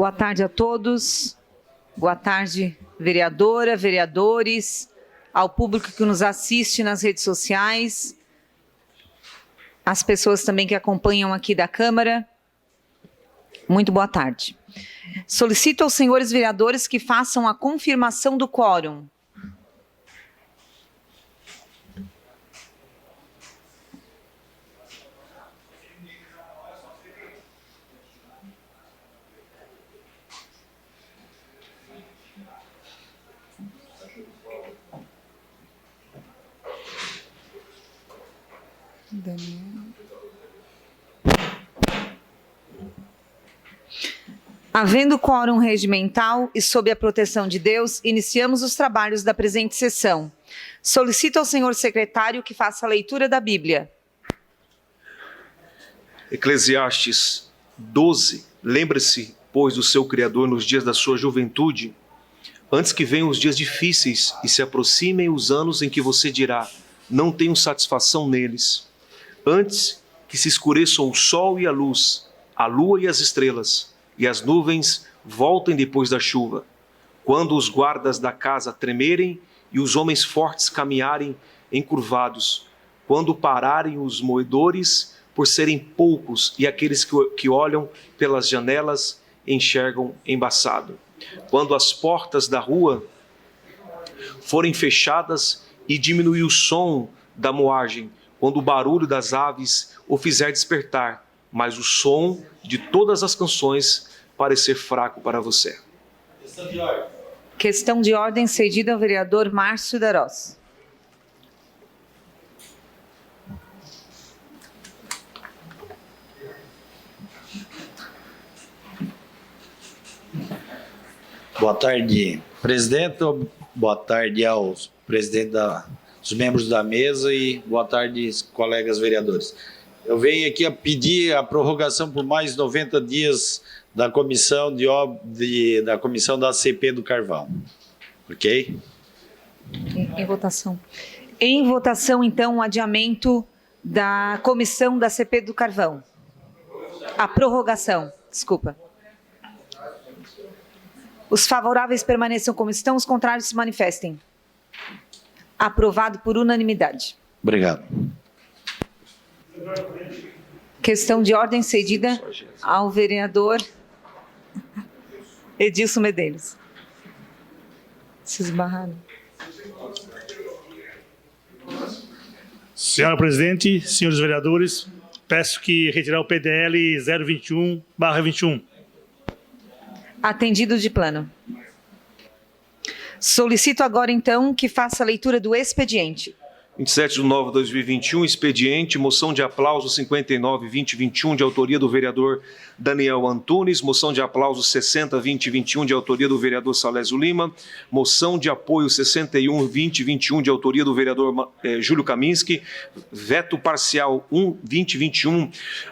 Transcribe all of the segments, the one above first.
Boa tarde a todos. Boa tarde, vereadora, vereadores, ao público que nos assiste nas redes sociais, as pessoas também que acompanham aqui da Câmara. Muito boa tarde. Solicito aos senhores vereadores que façam a confirmação do quórum. Havendo quórum regimental e sob a proteção de Deus, iniciamos os trabalhos da presente sessão. Solicito ao senhor secretário que faça a leitura da Bíblia. Eclesiastes 12. Lembre-se, pois, do seu Criador nos dias da sua juventude, antes que venham os dias difíceis e se aproximem os anos em que você dirá, não tenho satisfação neles. Antes que se escureçam o sol e a luz, a lua e as estrelas, e as nuvens voltem depois da chuva, quando os guardas da casa tremerem e os homens fortes caminharem encurvados, quando pararem os moedores por serem poucos e aqueles que olham pelas janelas enxergam embaçado, quando as portas da rua forem fechadas e diminuir o som da moagem, quando o barulho das aves o fizer despertar, mas o som de todas as canções parecer fraco para você. Questão de ordem cedida ao vereador Márcio Darós. Boa tarde, presidente. Boa tarde aos os membros da mesa e boa tarde, colegas vereadores. Eu venho aqui a pedir a prorrogação por mais 90 dias da comissão da comissão da CP do Carvão. Ok? Em votação. Em votação, então, o adiamento da comissão da CP do Carvão. A prorrogação, desculpa. Os favoráveis permaneçam como estão, os contrários se manifestem. Aprovado por unanimidade. Obrigado. Questão de ordem cedida ao vereador Edilson Medeiros. Se esbarraram. Senhora presidente, senhores vereadores, peço que retirar o PDL 021/21. Atendido de plano. Solicito agora, então, que faça a leitura do expediente. 27/9/2021, expediente, moção de aplauso 59/2021, de autoria do vereador Daniel Antunes, moção de aplauso 60/2021, de autoria do vereador Salésio Lima, moção de apoio 61/2021, de autoria do vereador Júlio Kaminski, veto parcial 1/2021,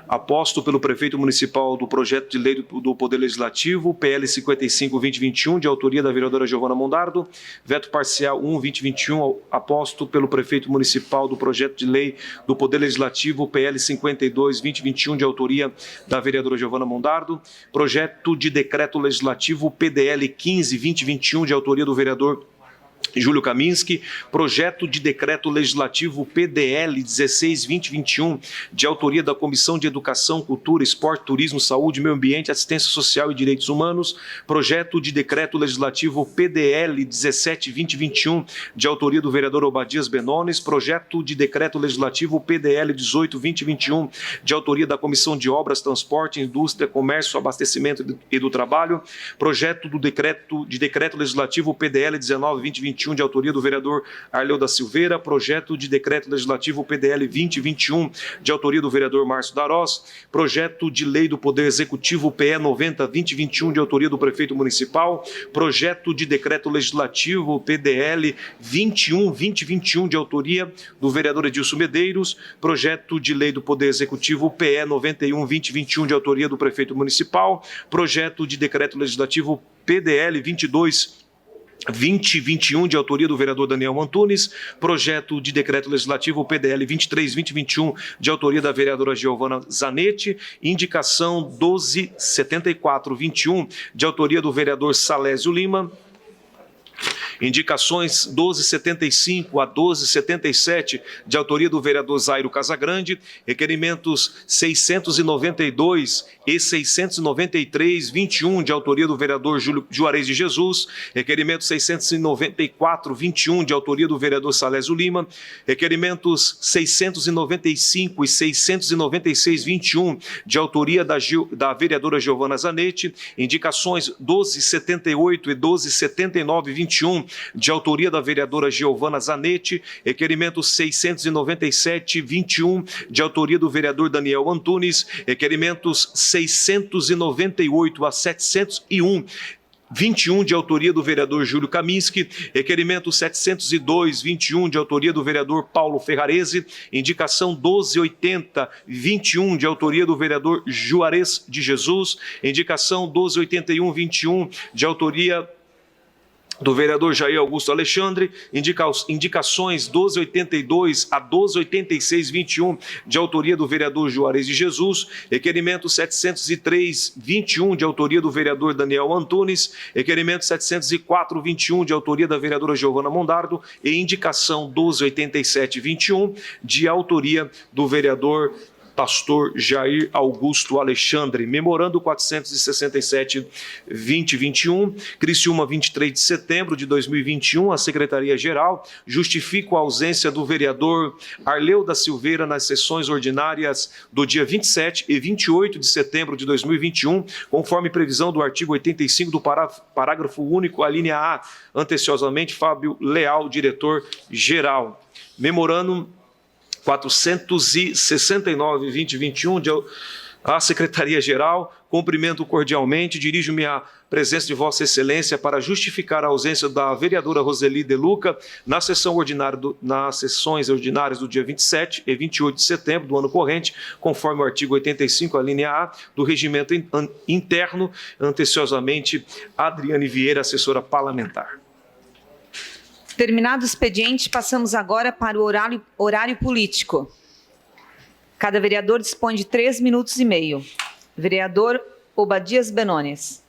aposto pelo prefeito municipal do projeto de lei do Poder Legislativo, PL 55/2021, de autoria da vereadora Giovana Mondardo, veto parcial 1/2021, aposto pelo prefeito municipal do projeto de lei do Poder Legislativo, PL 52/2021, de autoria da vereadora Giovana Mondardo, projeto de decreto legislativo PDL 15/2021, de autoria do vereador Júlio Kaminski, projeto de decreto legislativo PDL 16/2021, de autoria da Comissão de Educação, Cultura, Esporte, Turismo, Saúde, Meio Ambiente, Assistência Social e Direitos Humanos, projeto de decreto legislativo PDL 17/2021, de autoria do vereador Obadias Benones, projeto de decreto legislativo PDL 18/2021, de autoria da Comissão de Obras, Transporte, Indústria, Comércio, Abastecimento e do Trabalho, projeto de decreto legislativo PDL 19/2021, de autoria do vereador Arleu da Silveira, projeto de decreto legislativo PDL 2021, de autoria do vereador Márcio Darós, projeto de lei do Poder Executivo PE 90/2021, de autoria do prefeito municipal, projeto de decreto legislativo PDL 21/2021, de autoria do vereador Edilson Medeiros, projeto de lei do Poder Executivo PE 91/2021, de autoria do prefeito municipal, projeto de decreto legislativo PDL 22 2021, de autoria do vereador Daniel Antunes, projeto de decreto legislativo PDL 23/2021, de autoria da vereadora Giovana Zanetti, indicação 1274/21, de autoria do vereador Salésio Lima, indicações 1275 a 1277, de autoria do vereador Zairo Casagrande, requerimentos 692 e 693, 21, de autoria do vereador Juarez de Jesus, requerimento 694, 21, de autoria do vereador Salésio Lima, requerimentos 695 e 696, 21, de autoria da vereadora Giovana Zanetti, indicações 1278 e 1279, 21, de autoria da vereadora Giovana Zanetti, requerimento 697, 21, de autoria do vereador Daniel Antunes, requerimentos 698 a 701, 21, de autoria do vereador Júlio Kaminski, requerimento 702, 21, de autoria do vereador Paulo Ferrarese, indicação 1280, 21, de autoria do vereador Juarez de Jesus, indicação 1281, 21, de autoria do vereador Jair Augusto Alexandre, indicações 1282 a 1286, 21, de autoria do vereador Juarez de Jesus, requerimento 703, 21, de autoria do vereador Daniel Antunes, requerimento 704, 21, de autoria da vereadora Giovana Mondardo, e indicação 1287, 21, de autoria do vereador pastor Jair Augusto Alexandre. Memorando 467/2021, Criciúma, 23 de setembro de 2021, a Secretaria-Geral justifica a ausência do vereador Arleu da Silveira nas sessões ordinárias do dia 27 e 28 de setembro de 2021, conforme previsão do artigo 85 do parágrafo único, a linha A. Anteciosamente, Fábio Leal, diretor-geral. Memorando 469/2021, a Secretaria-Geral, cumprimento cordialmente, dirijo-me à presença de Vossa Excelência para justificar a ausência da vereadora Roseli De Luca nas sessões ordinárias do dia 27 e 28 de setembro do ano corrente, conforme o artigo 85, a linha A, do Regimento Interno, anteciosamente, Adriane Vieira, assessora parlamentar. Terminado o expediente, passamos agora para o horário político. Cada vereador dispõe de 3 minutos e meio. Vereador Obadias Benones.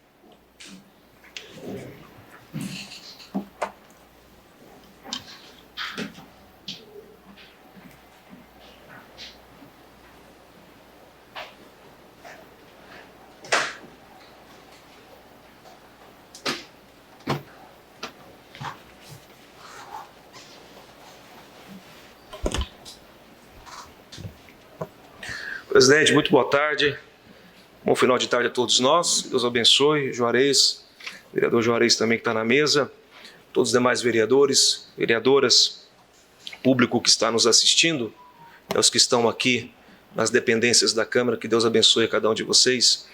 Presidente, muito boa tarde. Bom final de tarde a todos nós. Deus abençoe. Juarez, vereador Juarez também que está na mesa, todos os demais vereadores, vereadoras, público que está nos assistindo, e os que estão aqui nas dependências da Câmara, que Deus abençoe a cada um de vocês.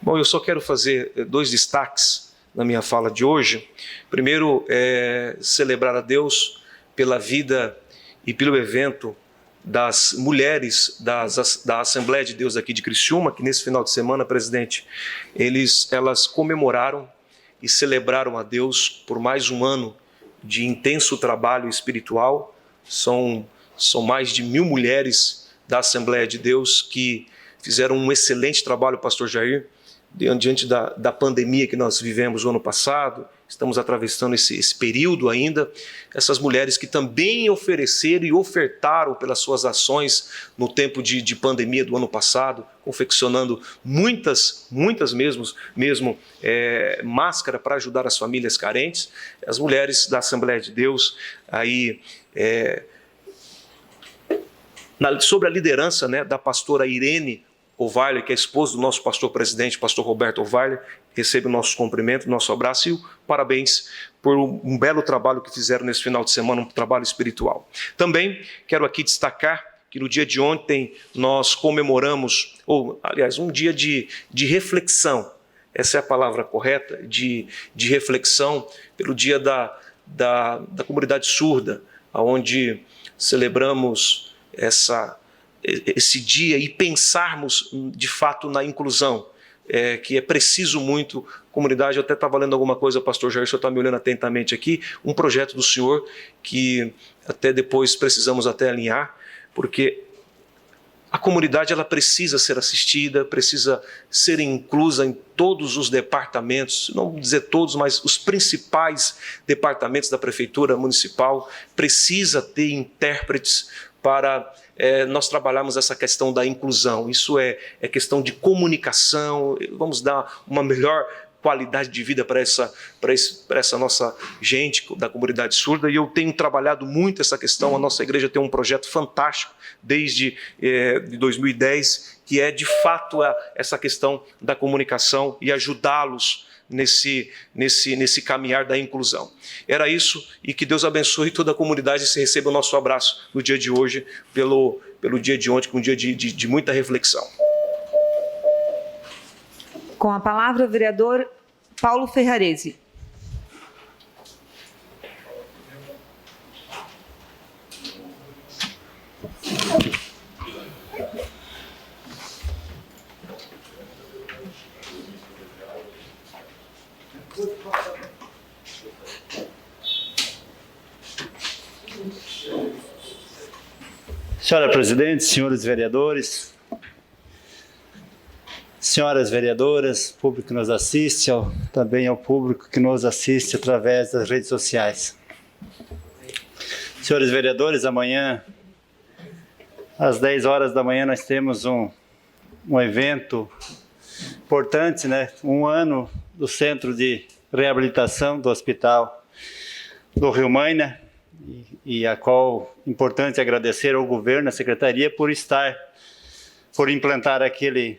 Bom, eu só quero fazer 2 destaques na minha fala de hoje. Primeiro, celebrar a Deus pela vida e pelo evento das mulheres da Assembleia de Deus aqui de Criciúma, que nesse final de semana, presidente, elas comemoraram e celebraram a Deus por mais um ano de intenso trabalho espiritual. São mais de 1000 mulheres da Assembleia de Deus que fizeram um excelente trabalho, pastor Jair, diante da pandemia que nós vivemos no ano passado. Estamos atravessando esse período ainda. Essas mulheres que também ofereceram e ofertaram pelas suas ações no tempo de pandemia do ano passado, confeccionando muitas mesmo máscara para ajudar as famílias carentes. As mulheres da Assembleia de Deus, aí, sob a liderança, né, da pastora Irene Ovalle, que é esposa do nosso pastor presidente, pastor Roberto Ovalle, recebe o nosso cumprimento, o nosso abraço e o parabéns por um belo trabalho que fizeram nesse final de semana, um trabalho espiritual. Também quero aqui destacar que no dia de ontem nós comemoramos, um dia de reflexão, essa é a palavra correta, de reflexão pelo dia da comunidade surda, onde celebramos esse dia e pensarmos de fato na inclusão. que é preciso muito, comunidade, eu até estava lendo alguma coisa, pastor Jair, o senhor está me olhando atentamente aqui, um projeto do senhor que até depois precisamos até alinhar, porque a comunidade ela precisa ser assistida, precisa ser inclusa em todos os departamentos, não dizer todos, mas os principais departamentos da Prefeitura Municipal, precisa ter intérpretes para nós trabalharmos essa questão da inclusão. Isso é questão de comunicação, vamos dar uma melhor qualidade de vida para essa nossa gente da comunidade surda, e eu tenho trabalhado muito essa questão. A nossa igreja tem um projeto fantástico desde de 2010, que é de fato essa questão da comunicação e ajudá-los nesse caminhar da inclusão. Era isso, e que Deus abençoe toda a comunidade e se receba o nosso abraço no dia de hoje, pelo dia de ontem, um dia de muita reflexão. Com a palavra, o vereador Paulo Ferrarese. Senhora presidente, senhores vereadores, senhoras vereadoras, público que nos assiste, também ao público que nos assiste através das redes sociais. Senhores vereadores, amanhã, às 10 horas da manhã, nós temos um evento importante, né? 1 ano do Centro de Reabilitação do Hospital do Rio Maina, e a qual é importante agradecer ao governo, à secretaria, por implantar aquele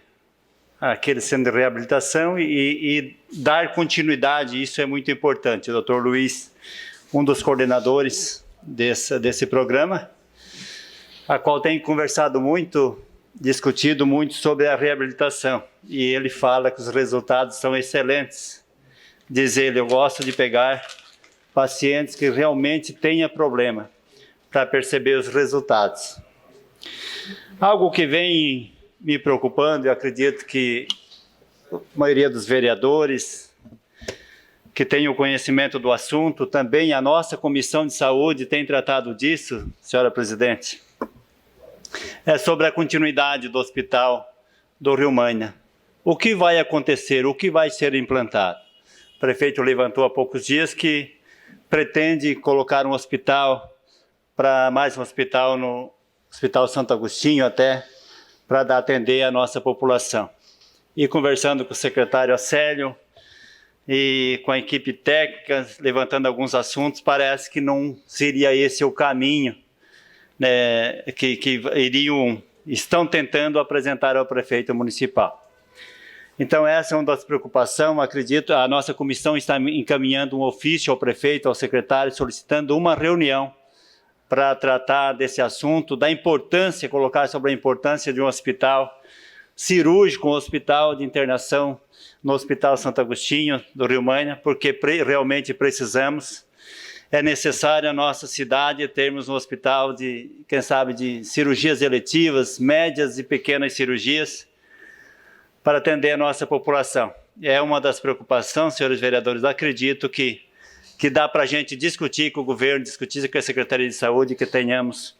centro de reabilitação e dar continuidade. Isso é muito importante. O Dr. Luiz, um dos coordenadores desse programa, a qual tem conversado muito, discutido muito sobre a reabilitação, e ele fala que os resultados são excelentes. Diz ele: eu gosto de pegar pacientes que realmente tenham problema para perceber os resultados. Algo que vem me preocupando, eu acredito que a maioria dos vereadores que tem o conhecimento do assunto, também a nossa Comissão de Saúde tem tratado disso, senhora presidente, é sobre a continuidade do Hospital do Rio Maina. O que vai acontecer, o que vai ser implantado? O prefeito levantou há poucos dias que pretende colocar um hospital, mais um hospital no Hospital Santo Agostinho até, para atender a nossa população. E conversando com o secretário Acélio e com a equipe técnica, levantando alguns assuntos, parece que não seria esse o caminho, né, que estão tentando apresentar ao prefeito municipal. Então essa é uma das preocupações. Acredito, a nossa comissão está encaminhando um ofício ao prefeito, ao secretário, solicitando uma reunião para tratar desse assunto, da importância, colocar sobre a importância de um hospital cirúrgico, um hospital de internação no Hospital Santo Agostinho do Rio Maina, porque realmente precisamos. É necessário a nossa cidade termos um hospital quem sabe, de cirurgias eletivas, médias e pequenas cirurgias, para atender a nossa população. É uma das preocupações, senhores vereadores. Acredito que dá para a gente discutir com o governo, discutir com a Secretaria de Saúde, que tenhamos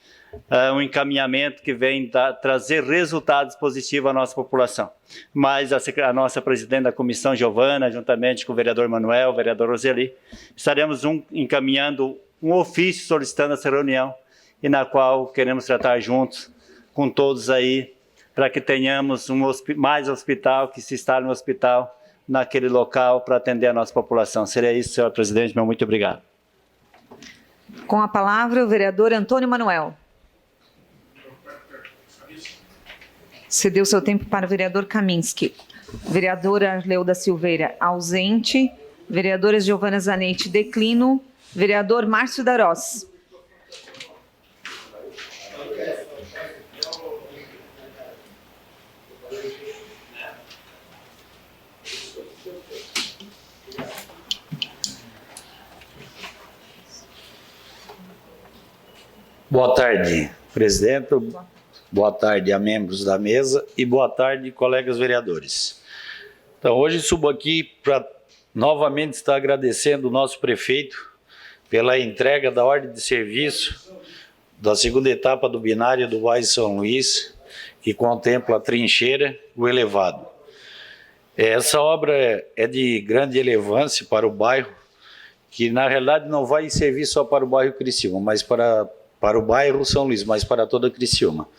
um encaminhamento que vem trazer resultados positivos à nossa população. Mas a nossa presidente da comissão, Giovana, juntamente com o vereador Manuel, o vereador Roseli, estaremos encaminhando um ofício solicitando essa reunião, e na qual queremos tratar juntos com todos aí, para que tenhamos mais hospital, que se instale no hospital naquele local para atender a nossa população. Seria isso, senhor presidente. Meu muito obrigado. Com a palavra, o vereador Antônio Manuel. Cedeu seu tempo para o vereador Kaminski. Vereadora Arleuda Silveira, ausente. Vereadora Giovana Zanetti, declino. Vereador Márcio Darós. Boa tarde, presidente. Boa tarde a membros da mesa e boa tarde, colegas vereadores. Então, hoje subo aqui para novamente estar agradecendo o nosso prefeito pela entrega da ordem de serviço da segunda etapa do binário do bairro São Luís, que contempla a trincheira e o elevado. Essa obra é de grande relevância para o bairro, que na realidade não vai servir só para o bairro Criciúma, mas para o bairro São Luís, mas para toda Criciúma.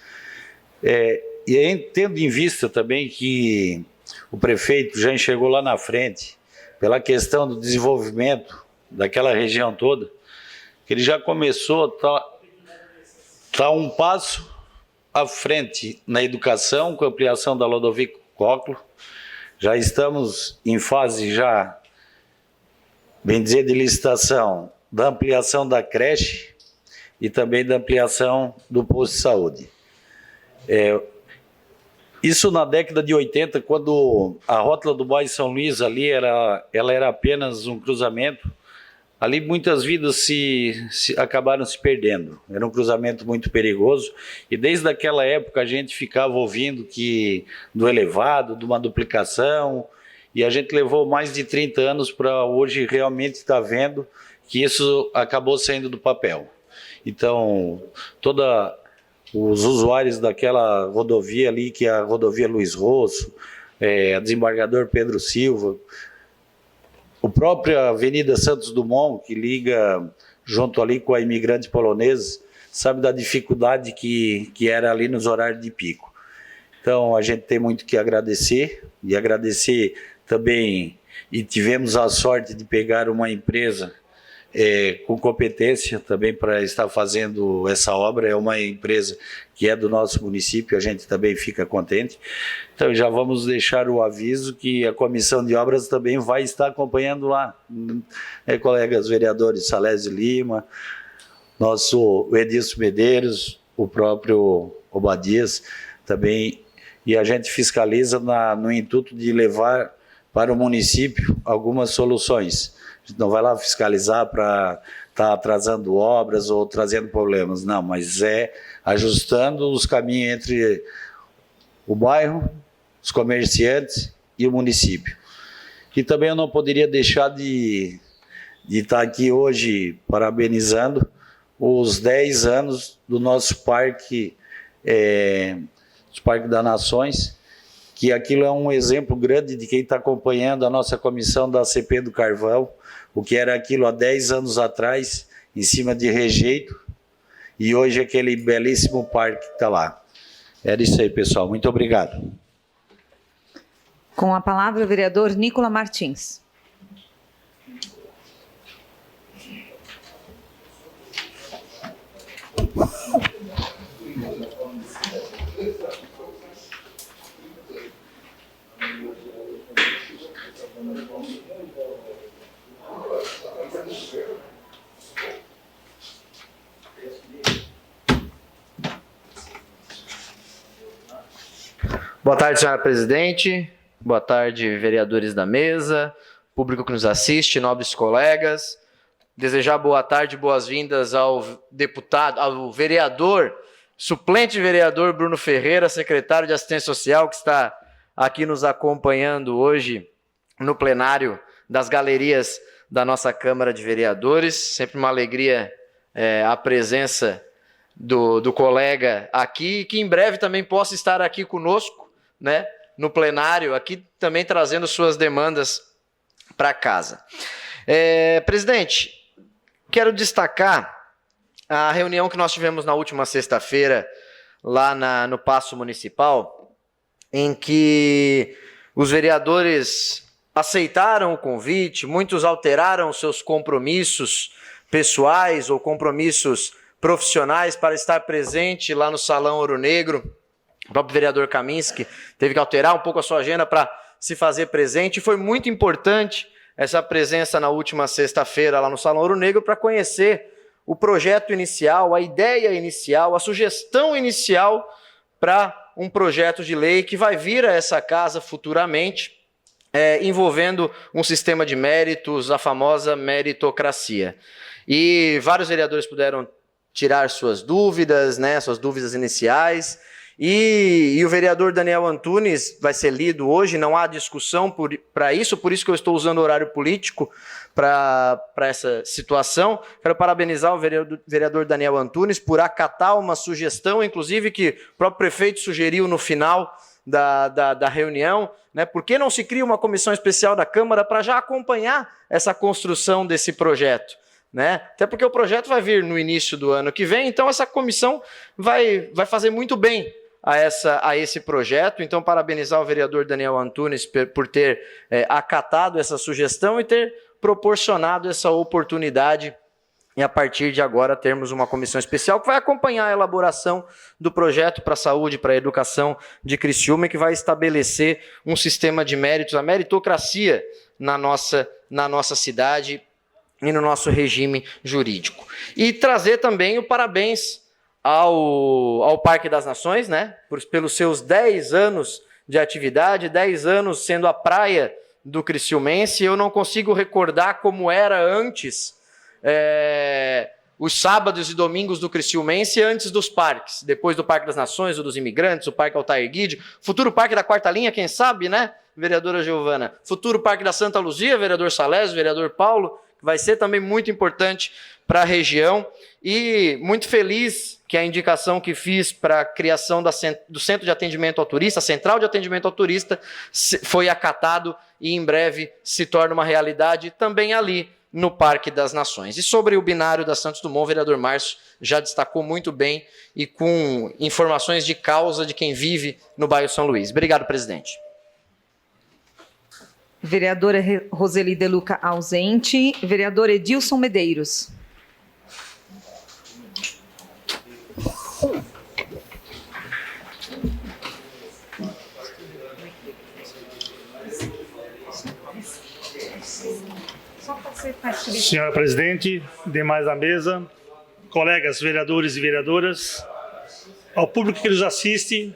E tendo em vista também que o prefeito já enxergou lá na frente, pela questão do desenvolvimento daquela região toda, que ele já começou a estar um passo à frente na educação, com a ampliação da Lodovico Cóclo. Já estamos em fase, já, bem dizer, de licitação da ampliação da creche e também da ampliação do posto de saúde. Isso na década de 80, quando a rótula do bairro São Luís ali ela era apenas um cruzamento. Ali muitas vidas acabaram se perdendo. Era um cruzamento muito perigoso. E desde aquela época a gente ficava ouvindo do elevado, de uma duplicação. E a gente levou mais de 30 anos para hoje realmente estar vendo que isso acabou saindo do papel. Então, os usuários daquela rodovia ali, que é a rodovia Luiz Rosso, a desembargador Pedro Silva, a própria Avenida Santos Dumont, que liga junto ali com a imigrante polonesa, sabe da dificuldade que era ali nos horários de pico. Então, a gente tem muito que agradecer, e agradecer também, e tivemos a sorte de pegar uma empresa com competência também para estar fazendo essa obra. É uma empresa que é do nosso município, a gente também fica contente. Então já vamos deixar o aviso que a comissão de obras também vai estar acompanhando lá, colegas vereadores Salésio Lima, nosso Edilson Medeiros, o próprio Obadias também, e a gente fiscaliza no intuito de levar para o município algumas soluções. A gente não vai lá fiscalizar para estar atrasando obras ou trazendo problemas, não, mas ajustando os caminhos entre o bairro, os comerciantes e o município. E também eu não poderia deixar de estar aqui hoje parabenizando os 10 anos do nosso parque, Parque das Nações, que aquilo é um exemplo grande de quem está acompanhando a nossa comissão da CP do Carvão, o que era aquilo há 10 anos atrás, em cima de rejeito, e hoje aquele belíssimo parque que está lá. Era isso aí, pessoal. Muito obrigado. Com a palavra, o vereador Nicola Martins. Boa tarde, senhora presidente. Boa tarde, vereadores da mesa, público que nos assiste, nobres colegas. Desejar boa tarde, boas-vindas ao vereador, suplente vereador Bruno Ferreira, secretário de Assistência Social, que está aqui nos acompanhando hoje no plenário das galerias da nossa Câmara de Vereadores. Sempre uma alegria a presença do colega aqui, que em breve também possa estar aqui conosco, né, no plenário, aqui também trazendo suas demandas para casa. Presidente, quero destacar a reunião que nós tivemos na última sexta-feira lá no Paço Municipal, em que os vereadores aceitaram o convite, muitos alteraram seus compromissos pessoais ou compromissos profissionais para estar presente lá no Salão Ouro Negro. O próprio vereador Kaminski teve que alterar um pouco a sua agenda para se fazer presente. Foi muito importante essa presença na última sexta-feira lá no Salão Ouro Negro para conhecer o projeto inicial, a ideia inicial, a sugestão inicial para um projeto de lei que vai vir a essa casa futuramente, envolvendo um sistema de méritos, a famosa meritocracia. E vários vereadores puderam tirar suas dúvidas, né, suas dúvidas iniciais, E o vereador Daniel Antunes vai ser lido hoje, não há discussão para isso, por isso que eu estou usando o horário político para essa situação. Quero parabenizar o vereador Daniel Antunes por acatar uma sugestão, inclusive, que o próprio prefeito sugeriu no final da reunião, né? Por que não se cria uma comissão especial da Câmara para já acompanhar essa construção desse projeto? Né? Até porque o projeto vai vir no início do ano que vem, então essa comissão vai fazer muito bem a esse projeto. Então, parabenizar o vereador Daniel Antunes por ter acatado essa sugestão e ter proporcionado essa oportunidade e, a partir de agora, termos uma comissão especial que vai acompanhar a elaboração do projeto para a saúde, para a educação de Criciúma, e que vai estabelecer um sistema de méritos, a meritocracia na nossa cidade e no nosso regime jurídico. E trazer também o parabéns ao Parque das Nações, né, pelos seus 10 anos de atividade, 10 anos sendo a praia do criciumense. Eu não consigo recordar como era antes os sábados e domingos do criciumense antes dos parques, depois do Parque das Nações, o dos Imigrantes, o Parque Altair Guide, futuro Parque da Quarta Linha, quem sabe, né, vereadora Giovana? Futuro Parque da Santa Luzia, vereador Salésio, vereador Paulo, que vai ser também muito importante para a região. E muito feliz que a indicação que fiz para a criação do Centro de Atendimento ao Turista, a Central de Atendimento ao Turista, foi acatado e em breve se torna uma realidade também ali no Parque das Nações. E sobre o binário da Santos Dumont, o vereador Márcio já destacou muito bem e com informações de causa de quem vive no bairro São Luís. Obrigado, presidente. Vereadora Roseli De Luca, ausente. Vereador Edilson Medeiros. Senhora presidente, demais da mesa, colegas vereadores e vereadoras, ao público que nos assiste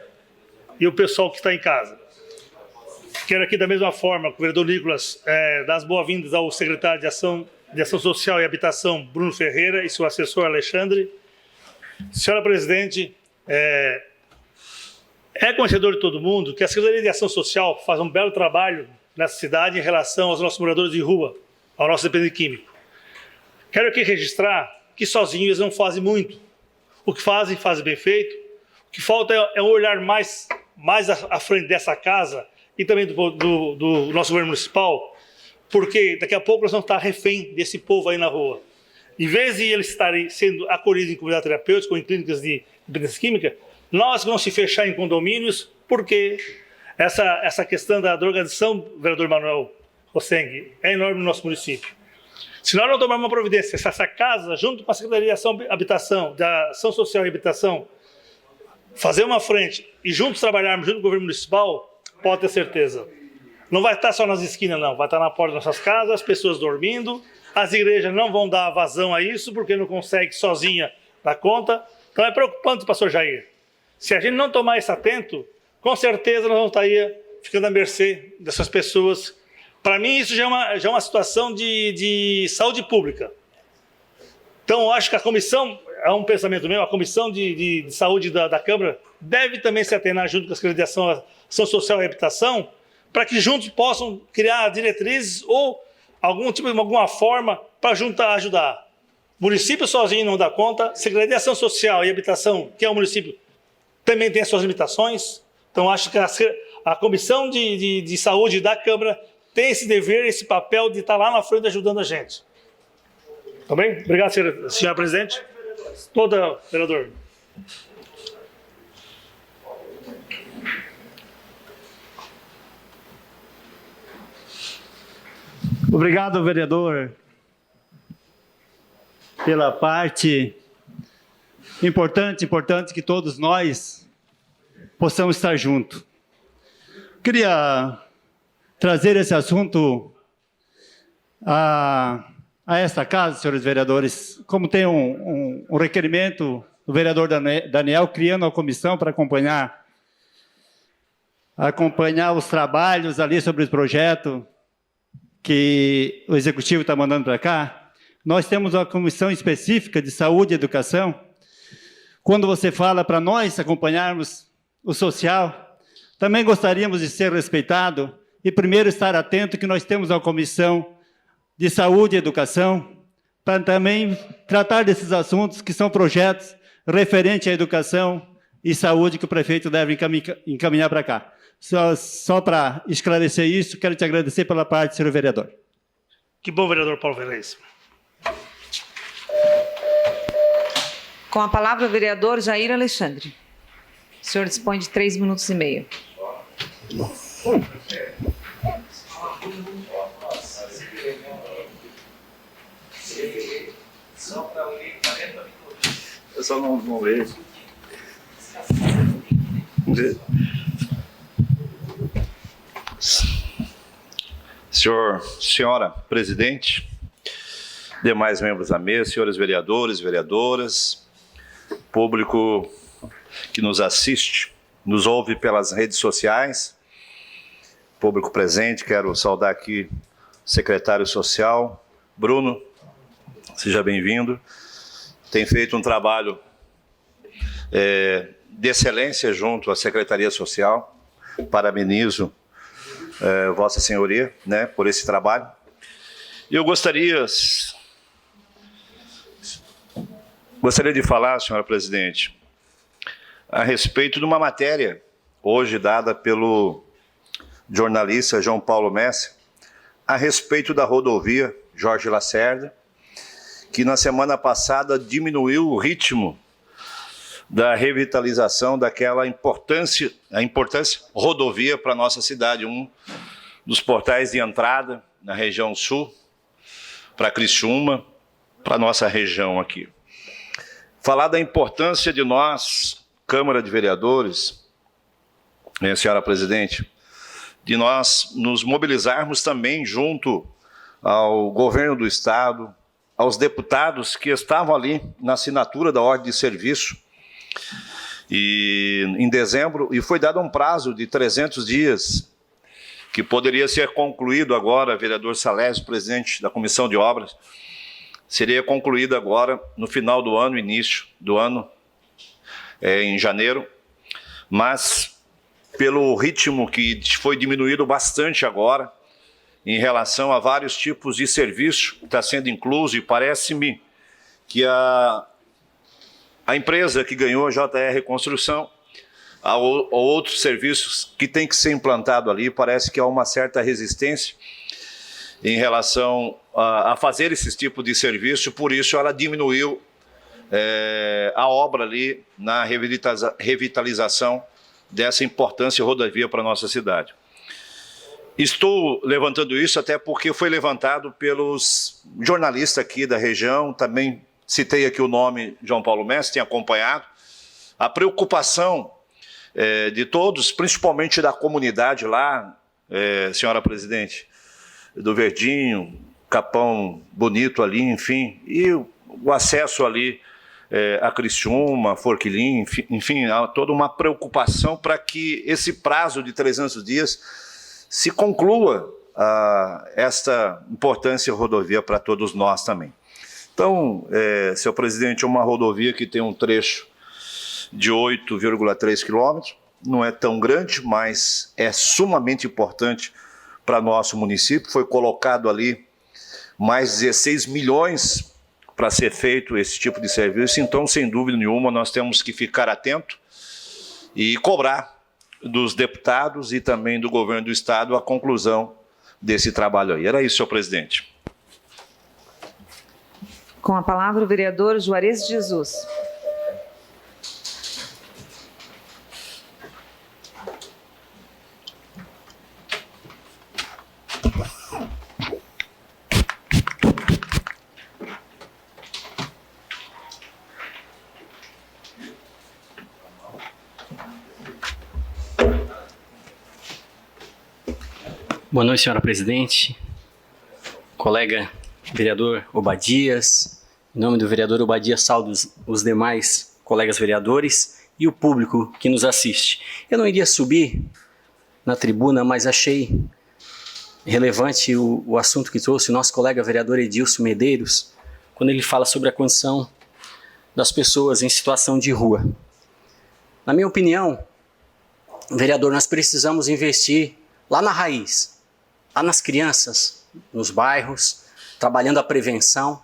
e o pessoal que está em casa. Quero aqui, da mesma forma, com o vereador Nicolas, dar as boas-vindas ao secretário de Ação Social e Habitação, Bruno Ferreira, e seu assessor, Alexandre. Senhora presidente, é conhecedor de todo mundo que a Secretaria de Ação Social faz um belo trabalho nessa cidade em relação aos nossos moradores de rua, ao nosso dependente químico. Quero aqui registrar que sozinhos eles não fazem muito. O que fazem bem feito. O que falta é um olhar mais à frente dessa casa e também do nosso governo municipal, porque daqui a pouco nós vamos estar refém desse povo aí na rua. Em vez de eles estarem sendo acolhidos em comunidade terapêutica ou em clínicas de dependência química, nós vamos se fechar em condomínios, porque essa questão da drogadição, vereador Manuel Rosseng, é enorme no nosso município. Se nós não tomarmos uma providência, se essa casa, junto com a Secretaria da Ação Social e Habitação, fazer uma frente e juntos trabalharmos junto com o governo municipal, pode ter certeza. Não vai estar só nas esquinas, não. Vai estar na porta das nossas casas, as pessoas dormindo. As igrejas não vão dar vazão a isso, porque não consegue sozinha dar conta. Então é preocupante, pastor Jair. Se a gente não tomar isso atento, com certeza nós vamos estar aí ficando à mercê dessas pessoas. Para mim, isso já é uma situação de saúde pública. Então, eu acho que a comissão, é um pensamento meu, a comissão de saúde da Câmara deve também se atenar junto com a Secretaria de Ação Social e Habitação, para que juntos possam criar diretrizes ou alguma forma para ajudar. O município sozinho não dá conta, a Secretaria de Ação Social e Habitação, que é o município, também tem as suas limitações. Então, acho que a comissão de saúde da Câmara tem esse dever, esse papel de estar lá na frente ajudando a gente. Tá bem? Obrigado, senhora presidente. Toda, vereador. Obrigado, vereador, pela parte importante que todos nós possamos estar juntos. Queria trazer esse assunto a esta casa, senhores vereadores, como tem um requerimento do vereador Daniel, criando a comissão para acompanhar os trabalhos ali sobre o projeto que o Executivo está mandando para cá. Nós temos uma comissão específica de saúde e educação. Quando você fala para nós acompanharmos o social, também gostaríamos de ser respeitados e primeiro estar atento que nós temos uma comissão de saúde e educação para também tratar desses assuntos que são projetos referentes à educação e saúde que o prefeito deve encaminhar para cá. Só para esclarecer isso, quero te agradecer pela parte, senhor vereador. Que bom, vereador Paulo Ferrez. Com a palavra, o vereador Jair Alexandre. O senhor dispõe de 3 minutos e meio. Eu só não vejo. Senhora presidente, demais membros da mesa, senhores vereadores, vereadoras, público que nos assiste, nos ouve pelas redes sociais, público presente, quero saudar aqui o secretário social, Bruno, seja bem-vindo, tem feito um trabalho de excelência junto à Secretaria Social, parabenizo Vossa Senhoria, né, por esse trabalho. E eu gostaria de falar, senhora presidente, a respeito de uma matéria hoje dada pelo jornalista João Paulo Messi, a respeito da rodovia Jorge Lacerda, que na semana passada diminuiu o ritmo da revitalização daquela importância rodovia para a nossa cidade, um dos portais de entrada na região sul, para Criciúma, para a nossa região aqui. Falar da importância de nós, Câmara de Vereadores, senhora presidente, de nós nos mobilizarmos também junto ao governo do estado, aos deputados que estavam ali na assinatura da ordem de serviço, e em dezembro, e foi dado um prazo de 300 dias, que poderia ser concluído agora, vereador Salésio, presidente da Comissão de Obras, seria concluído agora no final do ano, início do ano, em janeiro, mas pelo ritmo que foi diminuído bastante agora, em relação a vários tipos de serviço que está sendo incluso, e parece-me que a empresa que ganhou a JR Construção, ou outros serviços que tem que ser implantado ali, parece que há uma certa resistência em relação a fazer esse tipo de serviço, por isso ela diminuiu a obra ali na revitalização dessa importante rodovia para a nossa cidade. Estou levantando isso até porque foi levantado pelos jornalistas aqui da região, também citei aqui o nome João Paulo Messi, tem acompanhado, a preocupação de todos, principalmente da comunidade lá, senhora presidente, do Verdinho, Capão Bonito ali, enfim, e o acesso ali a Criciúma, Forquilim, enfim, há toda uma preocupação para que esse prazo de 300 dias se conclua esta importante rodovia para todos nós também. Então, senhor presidente, uma rodovia que tem um trecho de 8,3 quilômetros, não é tão grande, mas é sumamente importante para nosso município. Foi colocado ali mais 16 milhões para ser feito esse tipo de serviço, então, sem dúvida nenhuma, nós temos que ficar atento e cobrar dos deputados e também do governo do estado a conclusão desse trabalho aí. Era isso, senhor presidente. Com a palavra, o vereador Juarez de Jesus. Boa noite, senhora presidente, colega vereador Obadias, em nome do vereador Obadias, saúdo os demais colegas vereadores e o público que nos assiste. Eu não iria subir na tribuna, mas achei relevante o assunto que trouxe o nosso colega vereador Edilson Medeiros, quando ele fala sobre a condição das pessoas em situação de rua. Na minha opinião, vereador, nós precisamos investir lá na raiz, lá nas crianças, nos bairros, trabalhando a prevenção.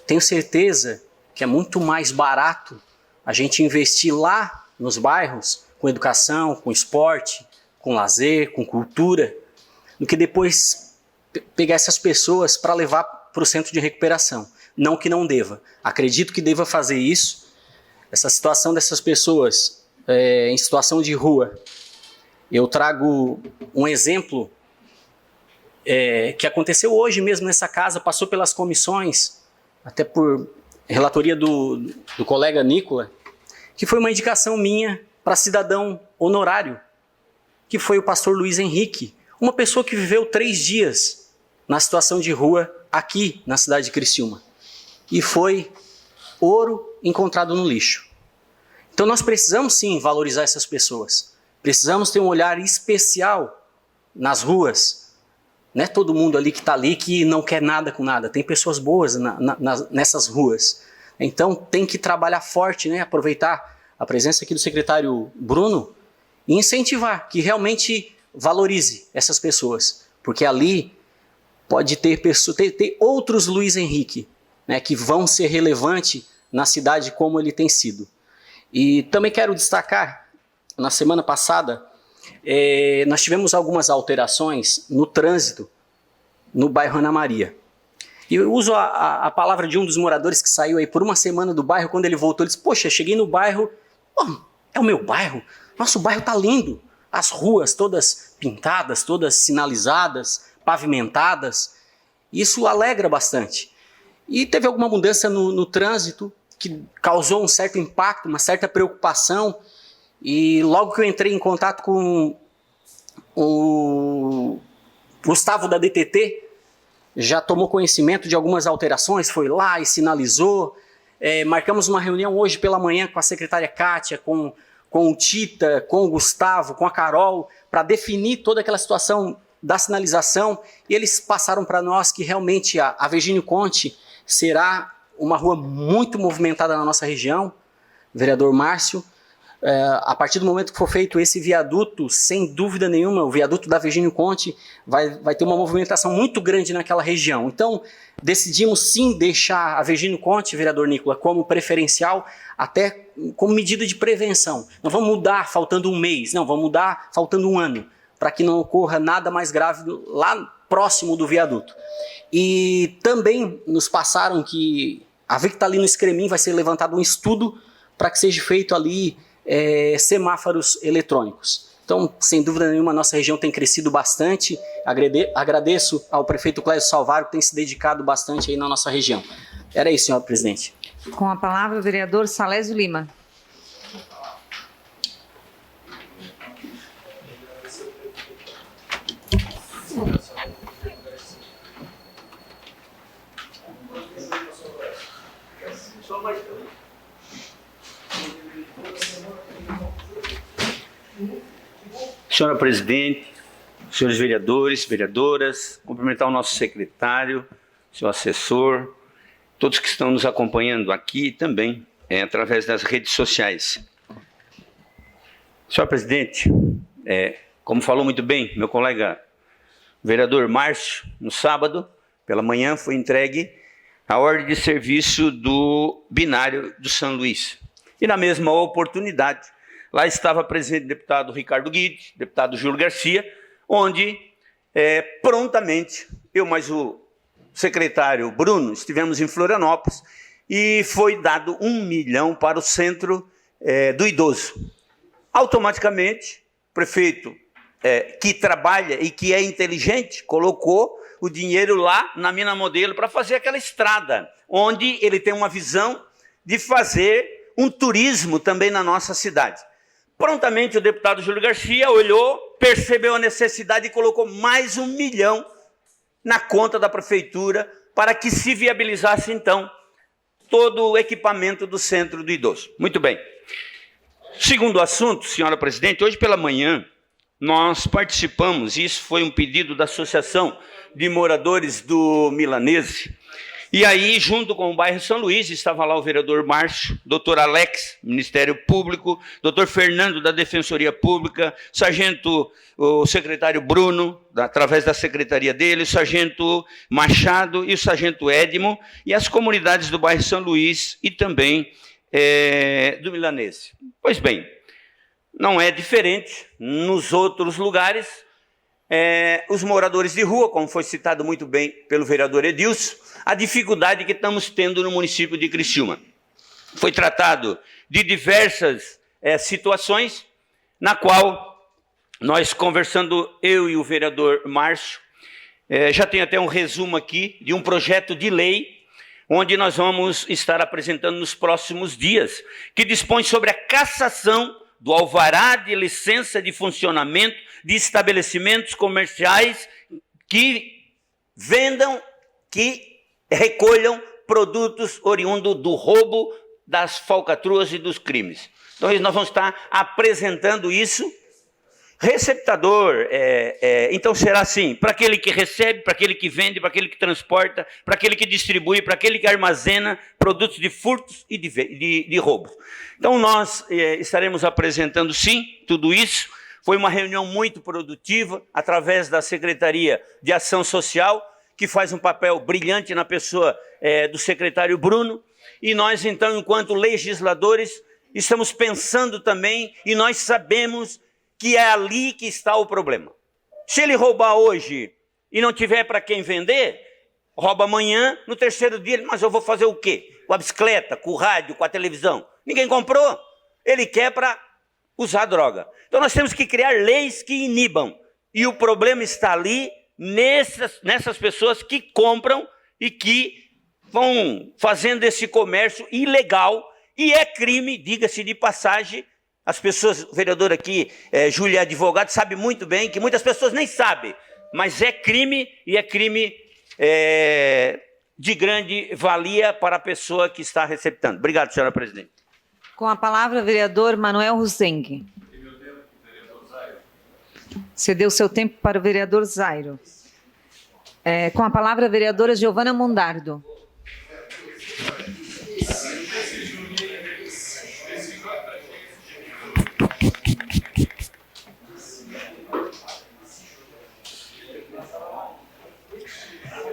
Tenho certeza que é muito mais barato a gente investir lá nos bairros, com educação, com esporte, com lazer, com cultura, do que depois pegar essas pessoas para levar para o centro de recuperação. Não que não deva. Acredito que deva fazer isso. Essa situação dessas pessoas em situação de rua. Eu trago um exemplo que aconteceu hoje mesmo nessa casa, passou pelas comissões, até por relatoria do colega Nicola, que foi uma indicação minha para cidadão honorário, que foi o pastor Luiz Henrique, uma pessoa que viveu 3 dias na situação de rua aqui na cidade de Criciúma. E foi ouro encontrado no lixo. Então nós precisamos sim valorizar essas pessoas. Precisamos ter um olhar especial nas ruas. Não é todo mundo ali que está ali que não quer nada com nada. Tem pessoas boas nessas ruas. Então tem que trabalhar forte, né? Aproveitar a presença aqui do secretário Bruno e incentivar que realmente valorize essas pessoas. Porque ali pode ter outros Luiz Henrique, né, que vão ser relevantes na cidade como ele tem sido. E também quero destacar, na semana passada, nós tivemos algumas alterações no trânsito no bairro Ana Maria. E eu uso a palavra de um dos moradores que saiu aí por uma semana do bairro. Quando ele voltou, ele disse: poxa, cheguei no bairro, é o meu bairro, nosso bairro está lindo, as ruas todas pintadas, todas sinalizadas, pavimentadas, isso alegra bastante. E teve alguma mudança no trânsito que causou um certo impacto, uma certa preocupação, e logo que eu entrei em contato com o Gustavo da DTT, já tomou conhecimento de algumas alterações, foi lá e sinalizou. Marcamos uma reunião hoje pela manhã com a secretária Kátia, com o Tita, com o Gustavo, com a Carol, para definir toda aquela situação da sinalização, e eles passaram para nós que realmente a Virgínio Conte será uma rua muito movimentada na nossa região, vereador Márcio. A partir do momento que for feito esse viaduto, sem dúvida nenhuma, o viaduto da Virgínio Conte vai ter uma movimentação muito grande naquela região. Então, decidimos sim deixar a Virgínio Conte, vereador Nicola, como preferencial, até como medida de prevenção. Não vamos mudar faltando um mês, não, vamos mudar faltando um ano, para que não ocorra nada mais grave lá próximo do viaduto. E também nos passaram que a ver que está ali no Escremin vai ser levantado um estudo para que seja feito ali semáforos eletrônicos. Então, sem dúvida nenhuma, a nossa região tem crescido bastante. Agradeço ao prefeito Clésio Salvário, que tem se dedicado bastante aí na nossa região. Era isso, senhor presidente. Com a palavra, o vereador Salésio Lima. Senhora presidente, senhores vereadores, vereadoras, cumprimentar o nosso secretário, seu assessor, todos que estão nos acompanhando aqui também, através das redes sociais. Senhora presidente, como falou muito bem meu colega vereador Márcio, no sábado, pela manhã, foi entregue a ordem de serviço do binário do São Luís. E na mesma oportunidade, lá estava presente o deputado Ricardo Guide, deputado Júlio Garcia, onde prontamente eu mais o secretário Bruno estivemos em Florianópolis e foi dado 1 milhão para o centro do idoso. Automaticamente, o prefeito que trabalha e que é inteligente colocou o dinheiro lá na Mina Modelo para fazer aquela estrada, onde ele tem uma visão de fazer um turismo também na nossa cidade. Prontamente o deputado Júlio Garcia olhou, percebeu a necessidade e colocou mais 1 milhão na conta da prefeitura para que se viabilizasse então todo o equipamento do centro do idoso. Muito bem. Segundo assunto, senhora presidente, hoje pela manhã nós participamos, e isso foi um pedido da Associação de Moradores do Milanese, E aí, junto com o bairro São Luís, estava lá o vereador Márcio, doutor Alex, Ministério Público, doutor Fernando, da Defensoria Pública, o secretário Bruno, através da secretaria dele, o sargento Machado e o sargento Edmo, e as comunidades do bairro São Luís e também do Milanese. Pois bem, não é diferente nos outros lugares. Os moradores de rua, como foi citado muito bem pelo vereador Edilson, a dificuldade que estamos tendo no município de Criciúma. Foi tratado de diversas situações, na qual nós, conversando, eu e o vereador Márcio, já tem até um resumo aqui de um projeto de lei, onde nós vamos estar apresentando nos próximos dias, que dispõe sobre a cassação do alvará de licença de funcionamento de estabelecimentos comerciais que vendam, que recolham produtos oriundos do roubo, das falcatruas e dos crimes. Então, nós vamos estar apresentando isso. Receptador, então será assim, para aquele que recebe, para aquele que vende, para aquele que transporta, para aquele que distribui, para aquele que armazena produtos de furtos e de roubos. Então nós estaremos apresentando sim tudo isso. Foi uma reunião muito produtiva, através da Secretaria de Ação Social, que faz um papel brilhante na pessoa do secretário Bruno, e nós então, enquanto legisladores, estamos pensando também, e nós sabemos que é ali que está o problema. Se ele roubar hoje e não tiver para quem vender, rouba amanhã, no terceiro dia, mas eu vou fazer o quê? Com a bicicleta, com o rádio, com a televisão. Ninguém comprou. Ele quer para usar droga. Então nós temos que criar leis que inibam. E o problema está ali, nessas pessoas que compram e que vão fazendo esse comércio ilegal. E é crime, diga-se de passagem. As pessoas, o vereador aqui, Júlia, advogado, sabe muito bem que muitas pessoas nem sabem, mas é crime, e é crime de grande valia para a pessoa que está receptando. Obrigado, senhora presidente. Com a palavra, vereador Manuel Rusengue. Cedeu seu tempo para o vereador Zairo. Com a palavra, a vereadora Giovana Mondardo.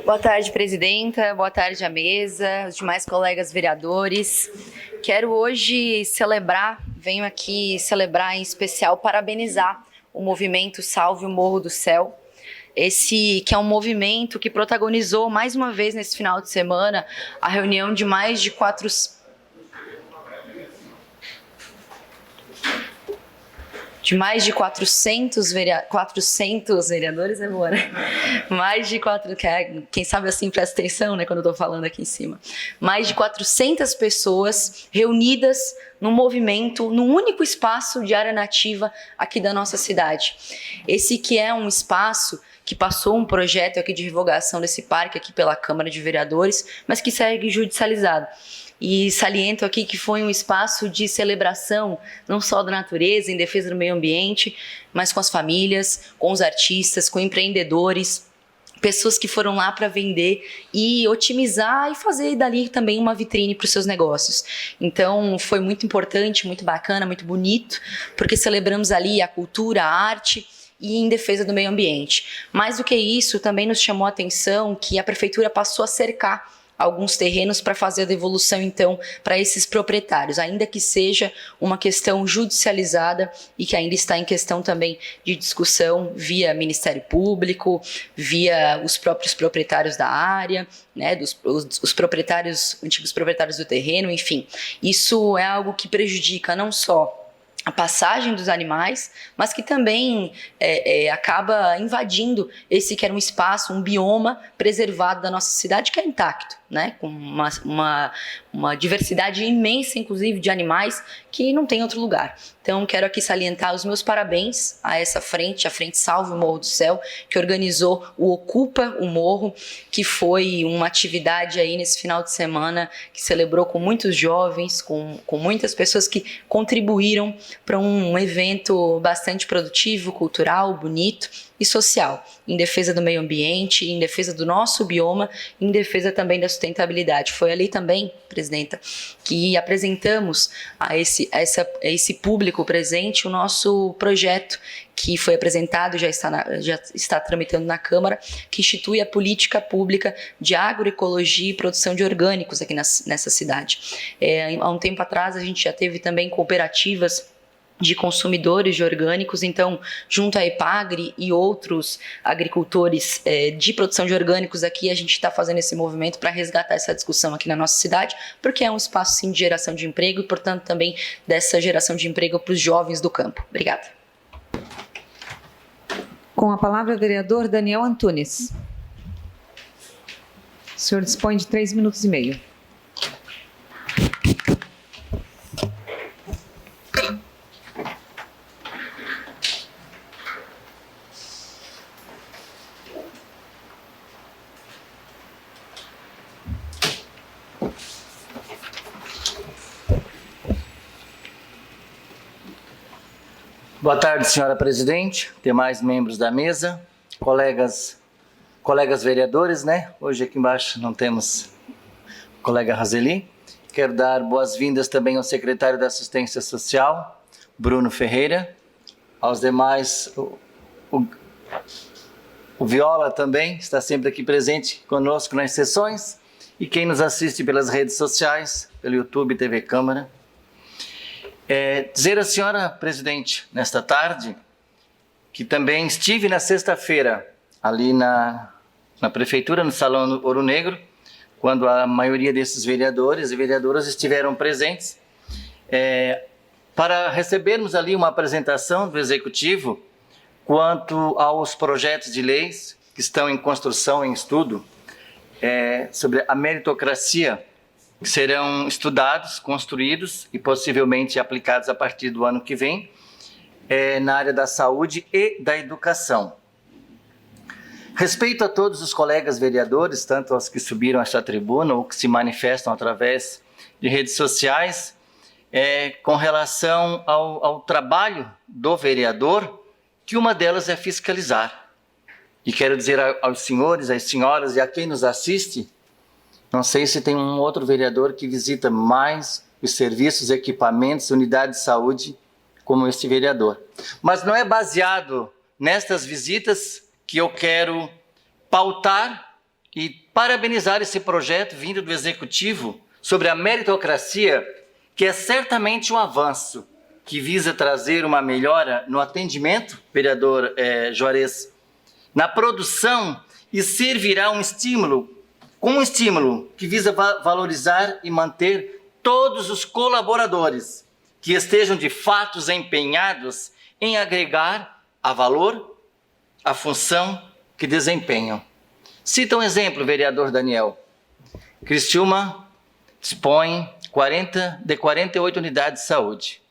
Boa tarde, presidenta. Boa tarde à mesa, os demais colegas vereadores. Quero hoje venho aqui celebrar, em especial, parabenizar o movimento Salve o Morro do Céu. Esse que é um movimento que protagonizou mais uma vez nesse final de semana a reunião de mais de 400 vereadores, é boa, né? Quem sabe assim presta atenção, né, quando eu tô falando aqui em cima. Mais de 400 pessoas reunidas num movimento, num único espaço de área nativa aqui da nossa cidade. Esse que é um espaço que passou um projeto aqui de revogação desse parque aqui pela Câmara de Vereadores, mas que segue judicializado. E saliento aqui que foi um espaço de celebração, não só da natureza, em defesa do meio ambiente, mas com as famílias, com os artistas, com empreendedores, pessoas que foram lá para vender e otimizar e fazer dali também uma vitrine para os seus negócios. Então foi muito importante, muito bacana, muito bonito, porque celebramos ali a cultura, a arte e em defesa do meio ambiente. Mais do que isso, também nos chamou a atenção que a prefeitura passou a cercar alguns terrenos para fazer a devolução, então, para esses proprietários, ainda que seja uma questão judicializada e que ainda está em questão também de discussão via Ministério Público, via os próprios proprietários da área, né, os proprietários, antigos proprietários do terreno, enfim. Isso é algo que prejudica não só a passagem dos animais, mas que também acaba invadindo esse que era um espaço, um bioma preservado da nossa cidade que é intacto, né? Com uma diversidade imensa, inclusive, de animais que não tem outro lugar. Então, quero aqui salientar os meus parabéns a essa frente, a Frente Salve o Morro do Céu, que organizou o Ocupa o Morro, que foi uma atividade aí nesse final de semana, que celebrou com muitos jovens, com muitas pessoas que contribuíram para um evento bastante produtivo, cultural, bonito e social, em defesa do meio ambiente, em defesa do nosso bioma, em defesa também da sustentabilidade. Foi ali também, presidenta, que apresentamos a esse público presente o nosso projeto, que foi apresentado, já está tramitando na Câmara, que institui a política pública de agroecologia e produção de orgânicos aqui nessa cidade. Há um tempo atrás, a gente já teve também cooperativas de consumidores de orgânicos, então, junto à EPAGRE e outros agricultores de produção de orgânicos aqui, a gente está fazendo esse movimento para resgatar essa discussão aqui na nossa cidade, porque é um espaço, sim, de geração de emprego e, portanto, também dessa geração de emprego para os jovens do campo. Obrigada. Com a palavra, o vereador Daniel Antunes. O senhor dispõe de 3 minutos e meio. Boa tarde, senhora presidente, demais membros da mesa, colegas vereadores, né? Hoje aqui embaixo não temos o colega Razeli. Quero dar boas-vindas também ao secretário da Assistência Social, Bruno Ferreira, aos demais, o Viola também está sempre aqui presente conosco nas sessões, e quem nos assiste pelas redes sociais, pelo YouTube, TV Câmara. Dizer à senhora presidente, nesta tarde, que também estive na sexta-feira ali na prefeitura, no Salão Ouro Negro, quando a maioria desses vereadores e vereadoras estiveram presentes, para recebermos ali uma apresentação do Executivo quanto aos projetos de leis que estão em construção, em estudo, sobre a meritocracia, que serão estudados, construídos e possivelmente aplicados a partir do ano que vem, na área da saúde e da educação. Respeito a todos os colegas vereadores, tanto aos que subiram esta tribuna ou que se manifestam através de redes sociais, com relação ao trabalho do vereador, que uma delas é fiscalizar. E quero dizer aos senhores, às senhoras e a quem nos assiste, não sei se tem um outro vereador que visita mais os serviços, equipamentos, unidades de saúde como este vereador. Mas não é baseado nestas visitas que eu quero pautar e parabenizar esse projeto vindo do Executivo sobre a meritocracia, que é certamente um avanço, que visa trazer uma melhora no atendimento, vereador Juarez, na produção, e servirá um estímulo que visa valorizar e manter todos os colaboradores que estejam de fato empenhados em agregar a valor, a função que desempenham. Cita um exemplo, vereador Daniel. Criciúma dispõe de 48 unidades de saúde.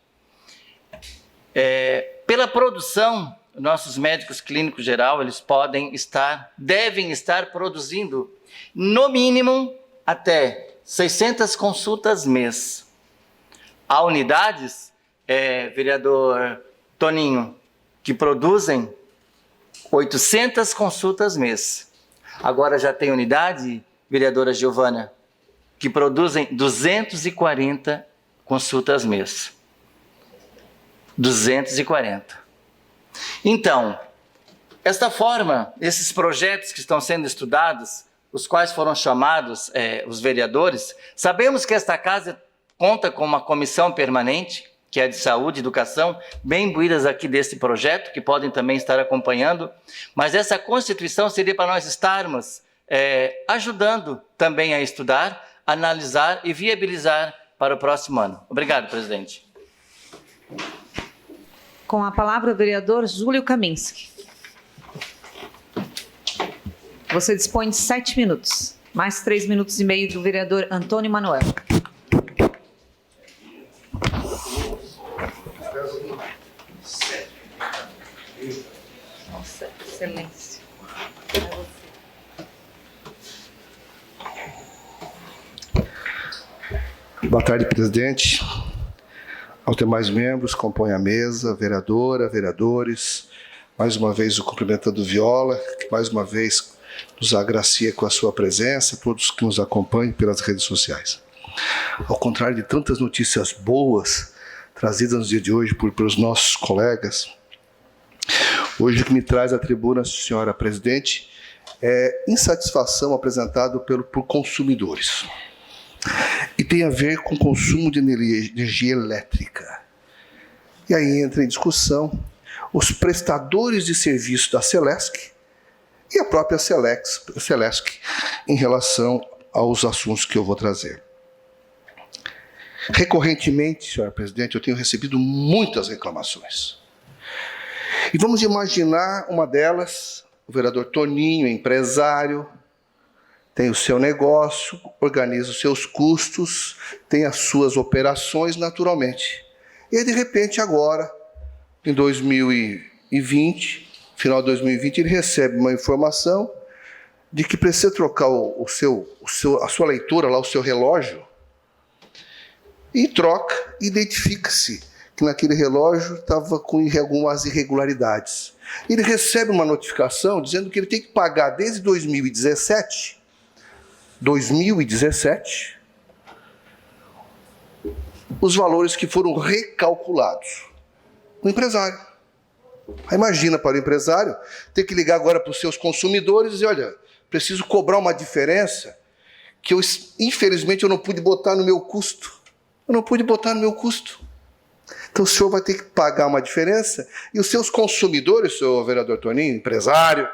Pela produção, nossos médicos clínicos geral, eles devem estar produzindo no mínimo até 600 consultas mês. Há unidades, vereador Toninho, que produzem 800 consultas mês. Agora já tem unidade, vereadora Giovana, que produzem 240 consultas mês. 240. Então, esta forma, esses projetos que estão sendo estudados, os quais foram chamados os vereadores, sabemos que esta casa conta com uma comissão permanente, que é de saúde e educação, bem imbuídas aqui desse projeto, que podem também estar acompanhando, mas essa constituição seria para nós estarmos ajudando também a estudar, analisar e viabilizar para o próximo ano. Obrigado, presidente. Com a palavra, o vereador Júlio Kaminski. Você dispõe de 7 minutos, mais 3 minutos e meio do vereador Antônio Manuel. Excelência. Boa tarde, presidente. Aos demais membros, compõem a mesa, vereadora, vereadores. Mais uma vez o cumprimentando o Viola, que mais uma vez nos agracia com a sua presença, todos que nos acompanham pelas redes sociais. Ao contrário de tantas notícias boas trazidas no dia de hoje pelos nossos colegas, hoje o que me traz à tribuna, senhora presidente, é insatisfação apresentada por consumidores. E tem a ver com o consumo de energia elétrica. E aí entra em discussão os prestadores de serviço da Celesc e a própria Celesc em relação aos assuntos que eu vou trazer. Recorrentemente, senhora presidente, eu tenho recebido muitas reclamações. E vamos imaginar uma delas, o vereador Toninho, empresário, tem o seu negócio, organiza os seus custos, tem as suas operações naturalmente. E aí, de repente, agora, em 2020, final de 2020, ele recebe uma informação de que precisa trocar a sua leitura, lá, o seu relógio, e troca, identifica-se que naquele relógio estava com algumas irregularidades. Ele recebe uma notificação dizendo que ele tem que pagar desde 2017, os valores que foram recalculados. O empresário. Aí imagina para o empresário ter que ligar agora para os seus consumidores e dizer, olha, preciso cobrar uma diferença que infelizmente eu não pude botar no meu custo. Então o senhor vai ter que pagar uma diferença e os seus consumidores, senhor vereador Toninho, empresário,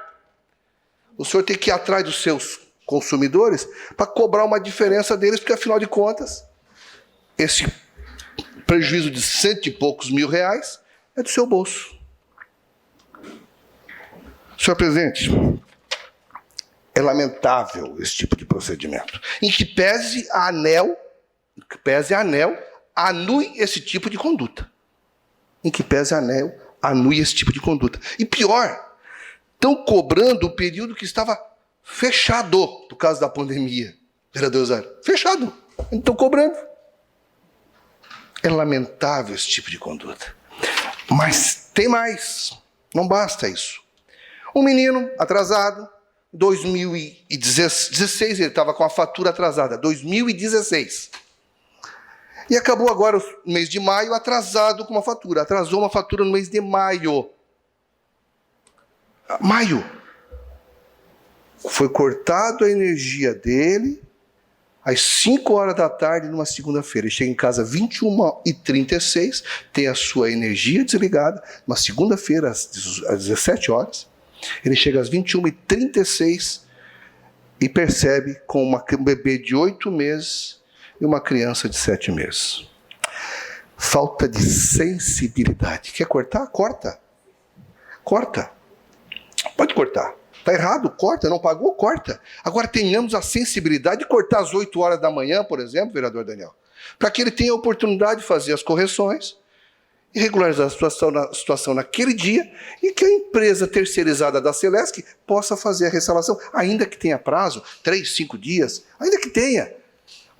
o senhor tem que ir atrás dos seus consumidores para cobrar uma diferença deles, porque afinal de contas, esse prejuízo de R$100 e poucos mil é do seu bolso. Senhor presidente, é lamentável esse tipo de procedimento, em que pese a ANEEL anue esse tipo de conduta. E pior, estão cobrando o período que estava fechado por causa da pandemia. Vereador Zé, fechado. Estão cobrando. É lamentável esse tipo de conduta. Mas tem mais. Não basta isso. Um menino atrasado, 2016, ele estava com a fatura atrasada, 2016. E acabou agora o mês de maio atrasado com uma fatura. Atrasou uma fatura no mês de maio. Foi cortado a energia dele às 5 horas da tarde numa segunda-feira. Ele chega em casa às 21h36, tem a sua energia desligada. Uma segunda-feira, às 17 horas. Ele chega às 21h36 e percebe com um bebê de 8 meses e uma criança de 7 meses. Falta de sensibilidade. Quer cortar? Corta. Pode cortar. Está errado? Corta. Não pagou? Corta. Agora tenhamos a sensibilidade de cortar às 8 horas da manhã, por exemplo, vereador Daniel, para que ele tenha a oportunidade de fazer as correções e regularizar a situação naquele dia e que a empresa terceirizada da Celesc possa fazer a restauração, ainda que tenha prazo, 3, 5 dias, ainda que tenha.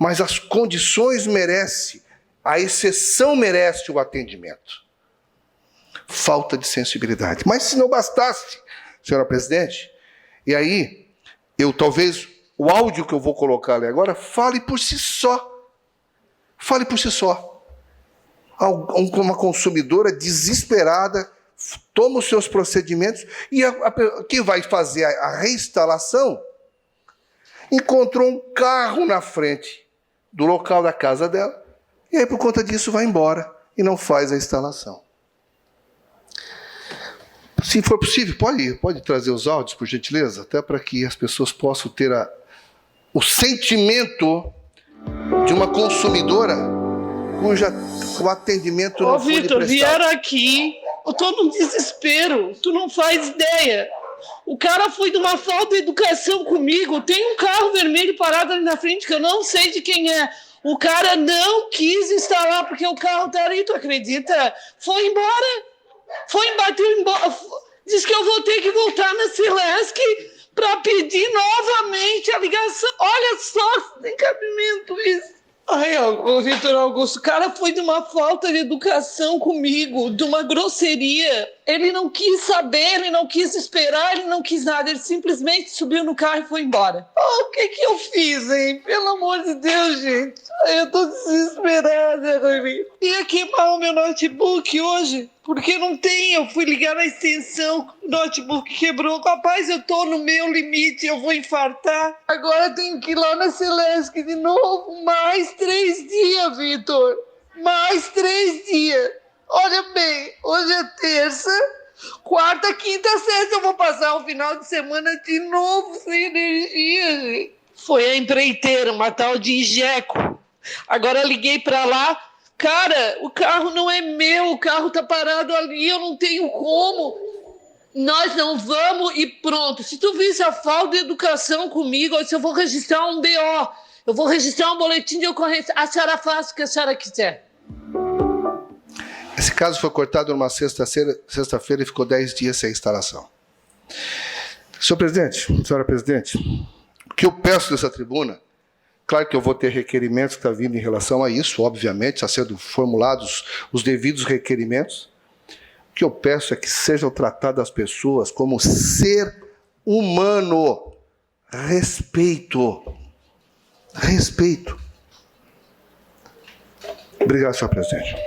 Mas as condições merecem, a exceção merece o atendimento. Falta de sensibilidade. Mas se não bastasse, senhora presidente, e aí, talvez o áudio que eu vou colocar ali agora fale por si só. Uma consumidora desesperada toma os seus procedimentos e quem vai fazer a reinstalação encontrou um carro na frente do local da casa dela, e aí por conta disso vai embora e não faz a instalação. Se for possível, pode trazer os áudios, por gentileza, até para que as pessoas possam ter o sentimento de uma consumidora cujo atendimento não foi prestado. Vitor, vieram aqui, eu estou num desespero, tu não faz ideia. O cara foi de uma falta de educação comigo. Tem um carro vermelho parado ali na frente que eu não sei de quem é. O cara não quis instalar porque o carro tá ali, tu acredita? Foi embora. Bateu embora. Diz que eu vou ter que voltar na Celesc para pedir novamente a ligação. Olha só se tem cabimento isso. Ai, Vitor Augusto, o cara foi de uma falta de educação comigo, de uma grosseria. Ele não quis saber, ele não quis esperar, ele não quis nada. Ele simplesmente subiu no carro e foi embora. Oh, o que eu fiz, hein? Pelo amor de Deus, gente. Ai, eu tô desesperada, Rui. Ia queimar o meu notebook hoje, porque não tem. Eu fui ligar na extensão, o notebook quebrou. Rapaz, eu tô no meu limite, eu vou infartar. Agora tenho que ir lá na Celesc de novo. Mais 3 dias, Vitor. Mais 3 dias. Olha bem, hoje é terça, quarta, quinta, sexta. Eu vou passar o final de semana de novo sem energia, gente. Foi a empreiteira, uma tal de Igeco. Agora liguei pra lá. Cara, o carro não é meu, o carro tá parado ali, eu não tenho como. Nós não vamos e pronto. Se tu visse a falta de educação comigo, se eu vou registrar um BO, eu vou registrar um boletim de ocorrência. A senhora faz o que a senhora quiser. Esse caso foi cortado numa sexta-feira e ficou 10 dias sem instalação. Senhor presidente, senhora presidente, o que eu peço dessa tribuna, claro que eu vou ter requerimentos que estão vindo em relação a isso, obviamente, está sendo formulados os devidos requerimentos. O que eu peço é que sejam tratadas as pessoas como ser humano. Respeito. Respeito. Obrigado, senhor presidente.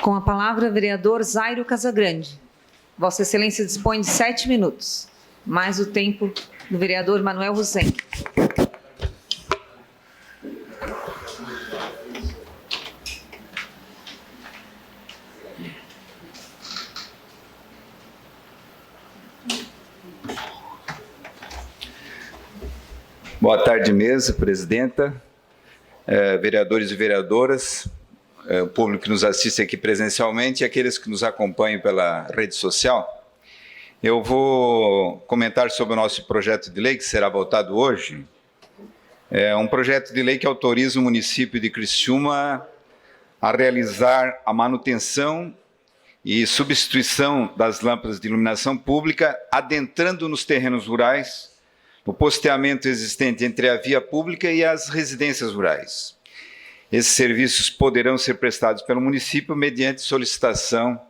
Com a palavra, vereador Zairo Casagrande. Vossa Excelência dispõe de 7 minutos, mais o tempo do vereador Manuel Rosen. Boa tarde, mesa, presidenta, vereadores e vereadoras, o público que nos assiste aqui presencialmente e aqueles que nos acompanham pela rede social. Eu vou comentar sobre o nosso projeto de lei que será votado hoje. É um projeto de lei que autoriza o município de Criciúma a realizar a manutenção e substituição das lâmpadas de iluminação pública, adentrando nos terrenos rurais, no posteamento existente entre a via pública e as residências rurais. Esses serviços poderão ser prestados pelo município mediante solicitação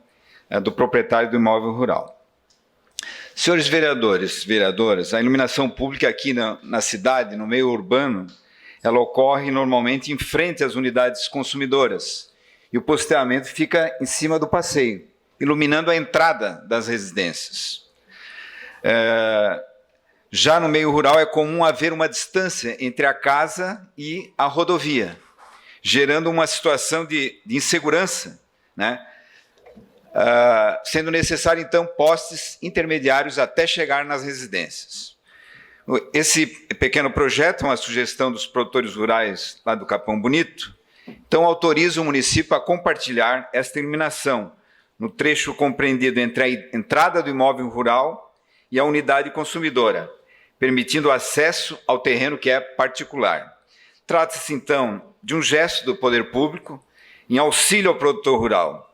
do proprietário do imóvel rural. Senhores vereadores, vereadoras, a iluminação pública aqui na cidade, no meio urbano, ela ocorre normalmente em frente às unidades consumidoras e o posteamento fica em cima do passeio, iluminando a entrada das residências. Já no meio rural é comum haver uma distância entre a casa e a rodovia, gerando uma situação de insegurança, né? Sendo necessário, então, postes intermediários até chegar nas residências. Esse pequeno projeto é uma sugestão dos produtores rurais lá do Capão Bonito, então autoriza o município a compartilhar esta iluminação no trecho compreendido entre a entrada do imóvel rural e a unidade consumidora, permitindo acesso ao terreno que é particular. Trata-se, então, de um gesto do poder público em auxílio ao produtor rural.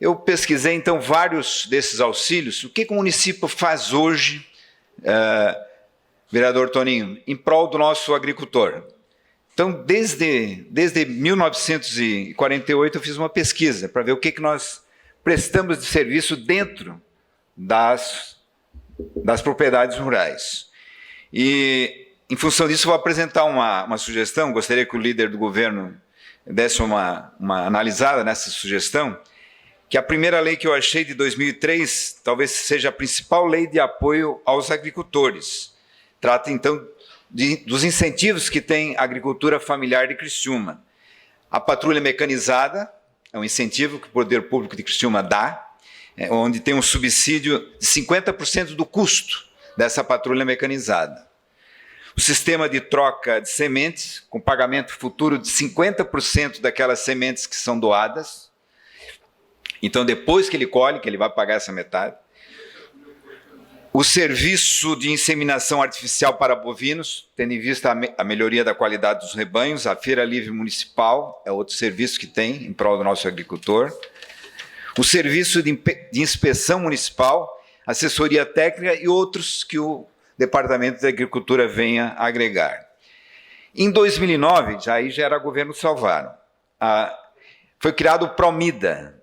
Eu pesquisei, então, vários desses auxílios. O que o município faz hoje, vereador Toninho, em prol do nosso agricultor? Então, desde 1948, eu fiz uma pesquisa para ver o que nós prestamos de serviço dentro das propriedades rurais. E, em função disso, vou apresentar uma sugestão. Gostaria que o líder do governo desse uma analisada nessa sugestão, que a primeira lei que eu achei de 2003 talvez seja a principal lei de apoio aos agricultores. Trata, então, dos incentivos que tem a agricultura familiar de Criciúma. A patrulha mecanizada é um incentivo que o poder público de Criciúma dá, onde tem um subsídio de 50% do custo dessa patrulha mecanizada. O sistema de troca de sementes, com pagamento futuro de 50% daquelas sementes que são doadas. Então, depois que ele colhe, que ele vai pagar essa metade. O serviço de inseminação artificial para bovinos, tendo em vista a melhoria da qualidade dos rebanhos. A Feira Livre Municipal é outro serviço que tem em prol do nosso agricultor. o serviço de inspeção municipal, assessoria técnica e outros que o Departamento da Agricultura venha a agregar. Em 2009, já era governo Salvaro, foi criado o Promida.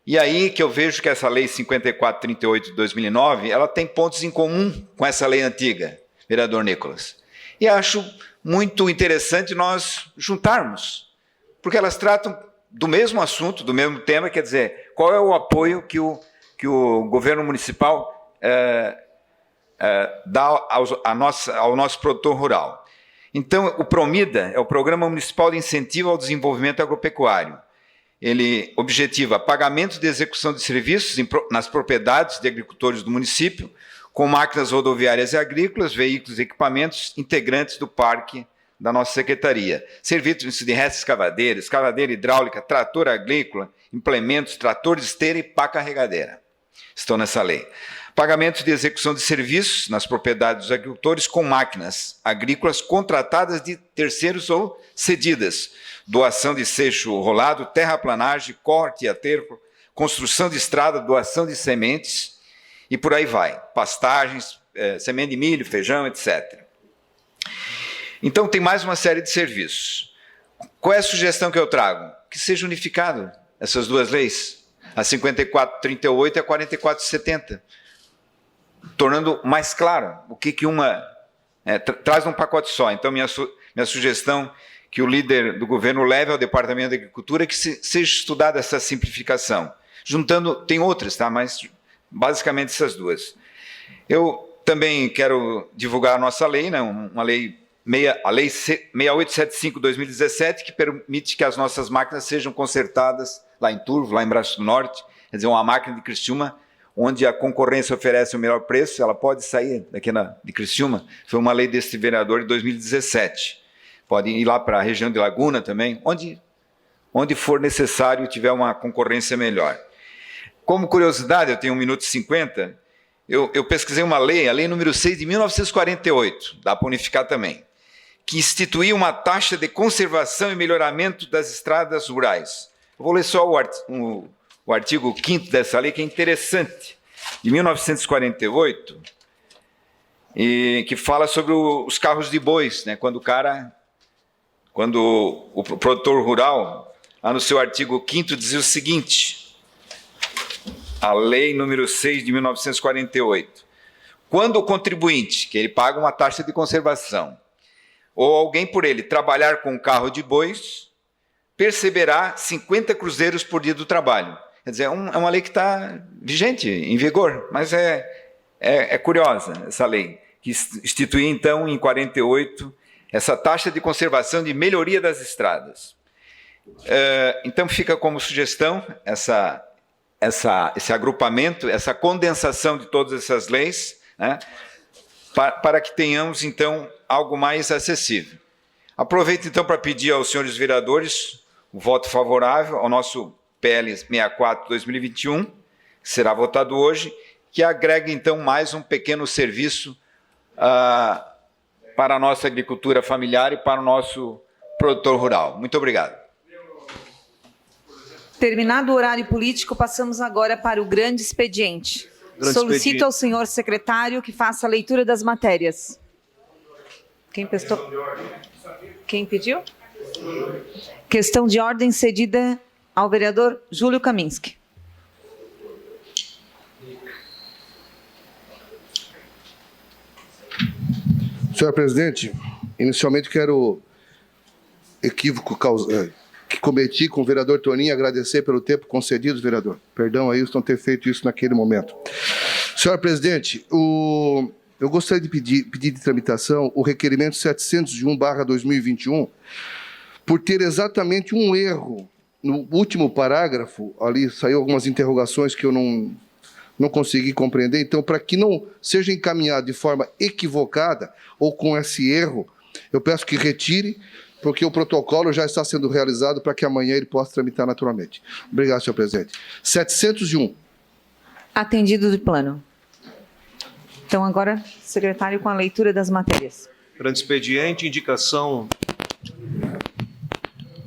E aí que eu vejo que essa lei 5438 de 2009, ela tem pontos em comum com essa lei antiga, vereador Nicolas. E acho muito interessante nós juntarmos, porque elas tratam do mesmo assunto, do mesmo tema, quer dizer, qual é o apoio que o governo municipal dá ao nosso produtor rural. Então, o Promida é o Programa Municipal de Incentivo ao Desenvolvimento Agropecuário. Ele objetiva pagamento de execução de serviços nas propriedades de agricultores do município, com máquinas rodoviárias e agrícolas, veículos e equipamentos integrantes do parque da nossa secretaria. Serviços de resta escavadeira, escavadeira hidráulica, trator agrícola, implementos, trator de esteira e pá carregadeira. Estão nessa lei. Pagamentos de execução de serviços nas propriedades dos agricultores com máquinas agrícolas contratadas de terceiros ou cedidas. Doação de seixo rolado, terraplanagem, corte e aterro, construção de estrada, doação de sementes e por aí vai. Pastagens, semente de milho, feijão, etc. Então tem mais uma série de serviços. Qual é a sugestão que eu trago? Que seja unificado essas duas leis, a 5438 e a 4470, tornando mais claro o que uma traz num pacote só. Então minha sugestão que o líder do governo leve ao Departamento da Agricultura que seja estudada essa simplificação. Juntando, tem outras, tá? Mas basicamente essas duas. Eu também quero divulgar a nossa lei, né? A lei 6875/2017, que permite que as nossas máquinas sejam consertadas lá em Turvo, lá em Braço do Norte, quer dizer, uma máquina de Criciúma, onde a concorrência oferece o melhor preço, ela pode sair daqui de Criciúma. Foi uma lei desse vereador de 2017. Pode ir lá para a região de Laguna também, onde for necessário e tiver uma concorrência melhor. Como curiosidade, eu tenho 1 minuto e 50, eu pesquisei uma lei, a lei número 6 de 1948, dá para unificar também, que instituiu uma taxa de conservação e melhoramento das estradas rurais. Eu vou ler só o artigo 5º dessa lei, que é interessante, de 1948, e que fala sobre os carros de bois, né? Quando o produtor rural, lá no seu artigo 5º, dizia o seguinte, a lei número 6 de 1948, quando o contribuinte, que ele paga uma taxa de conservação, ou alguém por ele trabalhar com um carro de bois, perceberá 50 cruzeiros por dia do trabalho. Quer dizer, é uma lei que está vigente, em vigor, mas é curiosa essa lei, que instituiu então em 48 essa taxa de conservação de melhoria das estradas. Então fica como sugestão esse agrupamento, essa condensação de todas essas leis, né, para que tenhamos então algo mais acessível. Aproveito então para pedir aos senhores vereadores o voto favorável ao nosso PL 64/2021, que será votado hoje, que agrega então mais um pequeno serviço para a nossa agricultura familiar e para o nosso produtor rural. Muito obrigado. Terminado o horário político, passamos agora para o grande expediente. Solicito ao senhor secretário que faça a leitura das matérias. Quem pediu? Questão de ordem cedida ao vereador Júlio Kaminski. Senhor presidente, inicialmente quero equívoco que cometi com o vereador Toninho, agradecer pelo tempo concedido, vereador. Perdão aí, por não ter feito isso naquele momento. Senhor presidente, eu gostaria de pedir de tramitação o requerimento 701/2021, por ter exatamente um erro no último parágrafo, ali saiu algumas interrogações que eu não consegui compreender, então, para que não seja encaminhado de forma equivocada ou com esse erro, eu peço que retire, porque o protocolo já está sendo realizado para que amanhã ele possa tramitar naturalmente. Obrigado, senhor presidente. 701. Atendido do plano. Então, agora, secretário, com a leitura das matérias. Grande expediente, indicação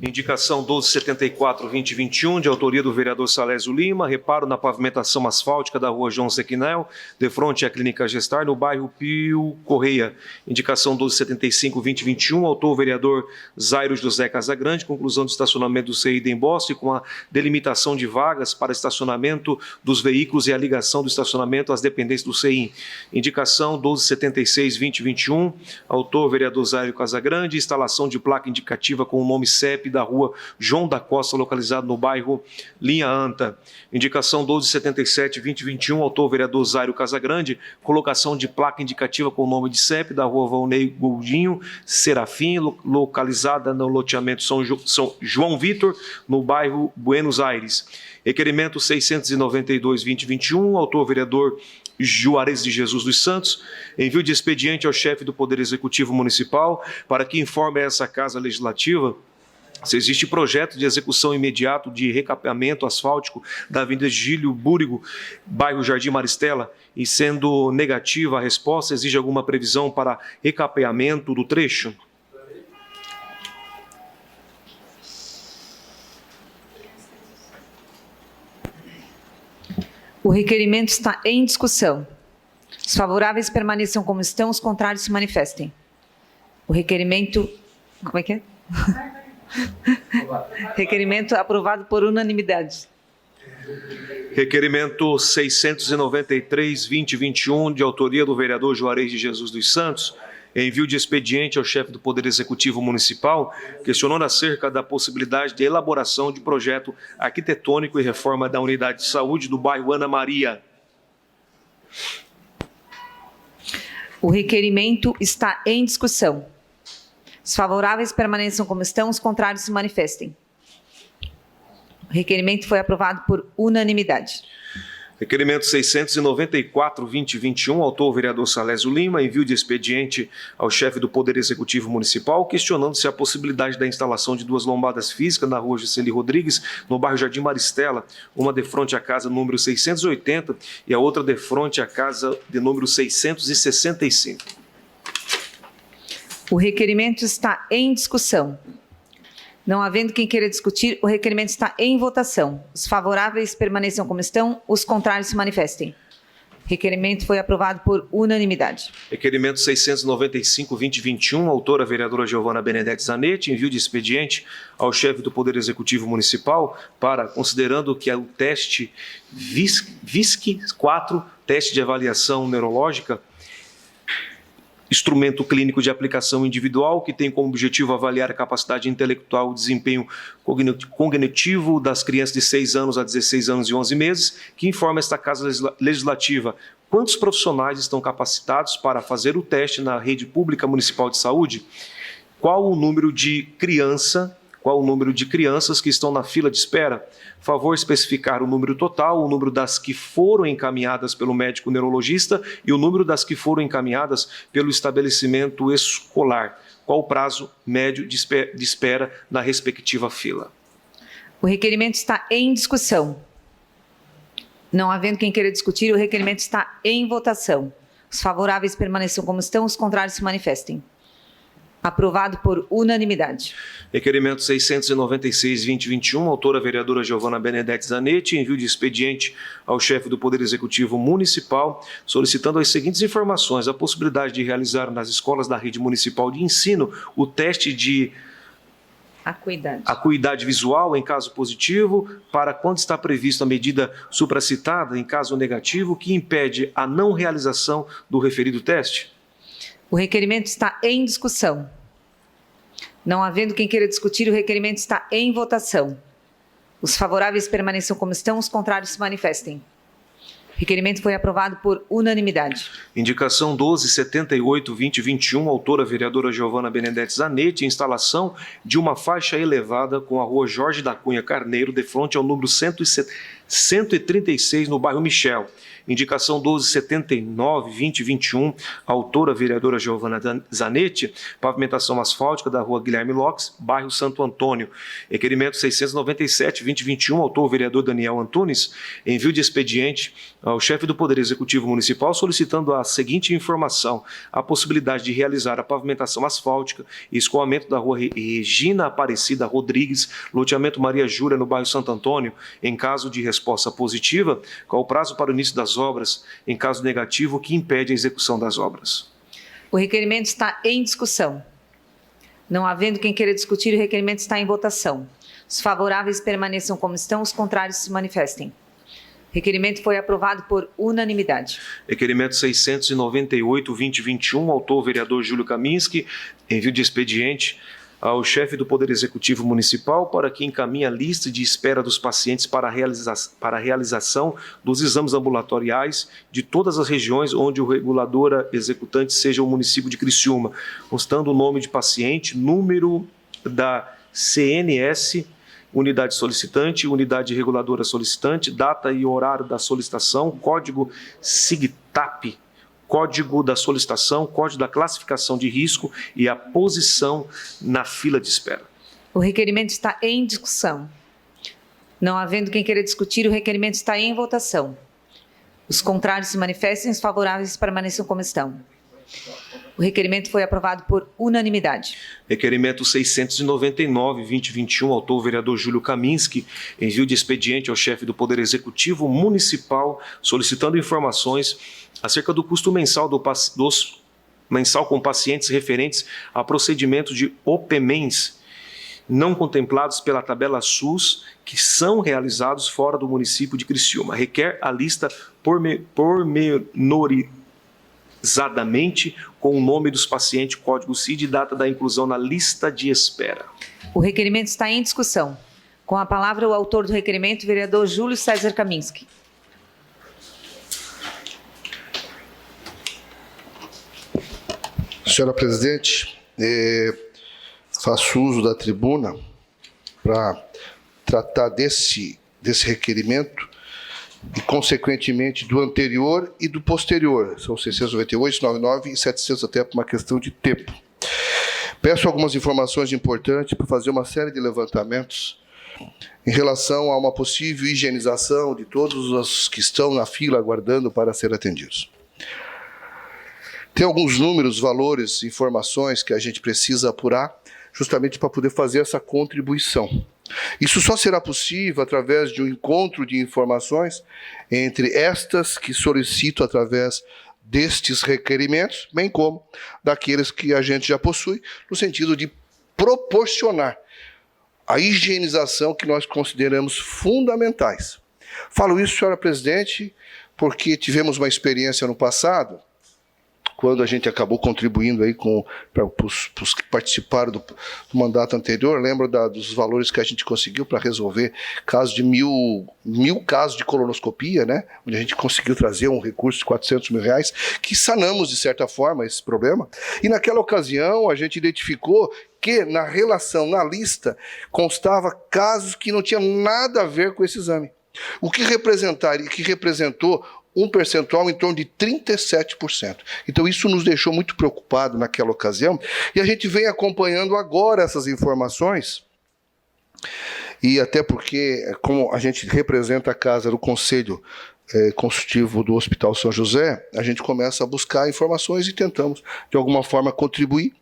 Indicação 1274-2021, de autoria do vereador Salésio Lima, reparo na pavimentação asfáltica da rua João Sequinel, de frente à Clínica Gestar, no bairro Pio Correia. Indicação 1275-2021, autor o vereador Zairo José Casagrande, conclusão do estacionamento do CI de Emboste, com a delimitação de vagas para estacionamento dos veículos e a ligação do estacionamento às dependências do CI. Indicação 1276-2021, autor o vereador Zairo Casagrande, instalação de placa indicativa com o nome CEP da rua João da Costa, localizado no bairro Linha Anta. Indicação 1277-2021, autor vereador Zairo Casagrande, colocação de placa indicativa com o nome de CEP da rua Valnei Goldinho Serafim, localizada no loteamento São João Vitor, no bairro Buenos Aires. Requerimento 692-2021, autor vereador Juarez de Jesus dos Santos, envio de expediente ao chefe do Poder Executivo Municipal para que informe a essa Casa Legislativa se existe projeto de execução imediato de recapeamento asfáltico da Avenida Gílio Búrigo, bairro Jardim Maristela, e sendo negativa a resposta, exige alguma previsão para recapeamento do trecho? O requerimento está em discussão. Os favoráveis permaneçam como estão, os contrários se manifestem. O requerimento... Como é que é? Requerimento aprovado por unanimidade. Requerimento 693-2021, de autoria do vereador Juarez de Jesus dos Santos, envio de expediente ao chefe do Poder Executivo Municipal, questionando acerca da possibilidade de elaboração de projeto arquitetônico e reforma da unidade de saúde do bairro Ana Maria. O requerimento está em discussão. Os favoráveis permaneçam como estão, os contrários se manifestem. O requerimento foi aprovado por unanimidade. Requerimento 694-2021, autor o vereador Salésio Lima, envio de expediente ao chefe do Poder Executivo Municipal, questionando se a possibilidade da instalação de duas lombadas físicas na rua Jusceli Rodrigues, no bairro Jardim Maristela, uma de frente à casa número 680 e a outra de frente à casa de número 665. O requerimento está em discussão. Não havendo quem queira discutir, o requerimento está em votação. Os favoráveis permaneçam como estão, os contrários se manifestem. O requerimento foi aprovado por unanimidade. Requerimento 695-2021, autora a vereadora Giovana Benedetti Zanetti, envio de expediente ao chefe do Poder Executivo Municipal para, considerando que o teste VISC-4, teste de avaliação neurológica, instrumento clínico de aplicação individual que tem como objetivo avaliar a capacidade intelectual e desempenho cognitivo das crianças de 6 anos a 16 anos e 11 meses, que informa esta Casa Legislativa quantos profissionais estão capacitados para fazer o teste na rede pública municipal de saúde, qual o número de crianças que estão na fila de espera. Favor especificar o número total, o número das que foram encaminhadas pelo médico neurologista e o número das que foram encaminhadas pelo estabelecimento escolar. Qual o prazo médio de espera na respectiva fila? O requerimento está em discussão. Não havendo quem queira discutir, o requerimento está em votação. Os favoráveis permaneçam como estão, os contrários se manifestem. Aprovado por unanimidade. Requerimento 696-2021, autora a vereadora Giovana Benedetti Zanetti, envio de expediente ao chefe do Poder Executivo Municipal, solicitando as seguintes informações: a possibilidade de realizar nas escolas da rede municipal de ensino o teste de acuidade visual, em caso positivo, para quando está prevista a medida supracitada, em caso negativo, que impede a não realização do referido teste. O requerimento está em discussão. Não havendo quem queira discutir, o requerimento está em votação. Os favoráveis permaneçam como estão, os contrários se manifestem. O requerimento foi aprovado por unanimidade. Indicação 1278-2021, autora a vereadora Giovana Benedetti Zanetti, instalação de uma faixa elevada com a rua Jorge da Cunha Carneiro, de frente ao número 136 no bairro Michel. Indicação 1279-2021, autora vereadora Giovana Zanetti, pavimentação asfáltica da rua Guilherme Lopes, bairro Santo Antônio. Requerimento 697-2021, autor vereador Daniel Antunes, envio de expediente ao chefe do Poder Executivo Municipal solicitando a seguinte informação: a possibilidade de realizar a pavimentação asfáltica e escoamento da rua Regina Aparecida Rodrigues, loteamento Maria Júlia, no bairro Santo Antônio. Em caso de resposta positiva, qual o prazo para o início das obras? Em caso negativo, o que impede a execução das obras? O requerimento está em discussão. Não havendo quem queira discutir, o requerimento está em votação. Os favoráveis permaneçam como estão, os contrários se manifestem. O requerimento foi aprovado por unanimidade. Requerimento 698-2021, autor vereador Júlio Kaminski, envio de expediente ao chefe do Poder Executivo Municipal para que encaminhe a lista de espera dos pacientes para a realização dos exames ambulatoriais de todas as regiões onde o reguladora executante seja o município de Criciúma, constando o nome de paciente, número da CNS, unidade solicitante, unidade reguladora solicitante, data e horário da solicitação, código SIGTAP, código da solicitação, código da classificação de risco e a posição na fila de espera. O requerimento está em discussão. Não havendo quem queira discutir, o requerimento está em votação. Os contrários se manifestem, os favoráveis permaneçam como estão. O requerimento foi aprovado por unanimidade. Requerimento 699-2021, autor vereador Júlio Kaminski, envio de expediente ao chefe do Poder Executivo Municipal, solicitando informações acerca do custo mensal mensal com pacientes referentes a procedimentos de OPMENS não contemplados pela tabela SUS que são realizados fora do município de Criciúma. Requer a lista pormenorizadamente com o nome dos pacientes, código CID e data da inclusão na lista de espera. O requerimento está em discussão. Com a palavra o autor do requerimento, vereador Júlio César Kaminski. Senhora presidente, faço uso da tribuna para tratar desse requerimento e, consequentemente, do anterior e do posterior. São 698, 99 e 700, até por uma questão de tempo. Peço algumas informações importantes para fazer uma série de levantamentos em relação a uma possível higienização de todos os que estão na fila aguardando para ser atendidos. Tem alguns números, valores, informações que a gente precisa apurar justamente para poder fazer essa contribuição. Isso só será possível através de um encontro de informações entre estas que solicito através destes requerimentos, bem como daqueles que a gente já possui, no sentido de proporcionar a higienização que nós consideramos fundamentais. Falo isso, senhora presidente, porque tivemos uma experiência no passado, quando a gente acabou contribuindo aí para os que participaram do mandato anterior. Lembro dos valores que a gente conseguiu para resolver casos de mil casos de colonoscopia, né? Onde a gente conseguiu trazer um recurso de R$400 mil, que sanamos, de certa forma, esse problema. E naquela ocasião a gente identificou que na relação, na lista, constava casos que não tinham nada a ver com esse exame. O que representou um percentual em torno de 37%. Então isso nos deixou muito preocupados naquela ocasião, e a gente vem acompanhando agora essas informações, e até porque, como a gente representa a casa do Conselho Consultivo do Hospital São José, a gente começa a buscar informações e tentamos, de alguma forma, contribuir.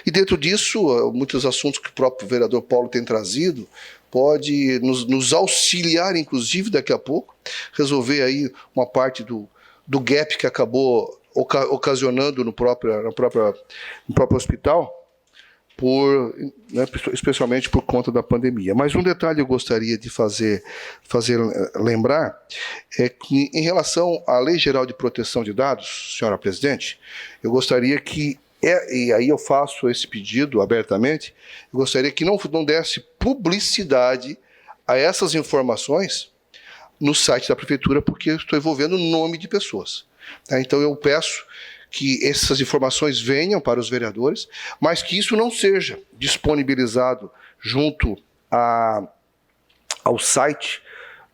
E dentro disso, muitos assuntos que o próprio vereador Paulo tem trazido, pode nos auxiliar, inclusive, daqui a pouco, resolver aí uma parte do gap que acabou ocasionando no próprio hospital, especialmente por conta da pandemia. Mas um detalhe eu gostaria de fazer lembrar é que, em relação à Lei Geral de Proteção de Dados, senhora presidente, eu gostaria que, e aí eu faço esse pedido abertamente, eu gostaria que não desse publicidade a essas informações no site da prefeitura, porque eu estou envolvendo o nome de pessoas. Então eu peço que essas informações venham para os vereadores, mas que isso não seja disponibilizado junto ao site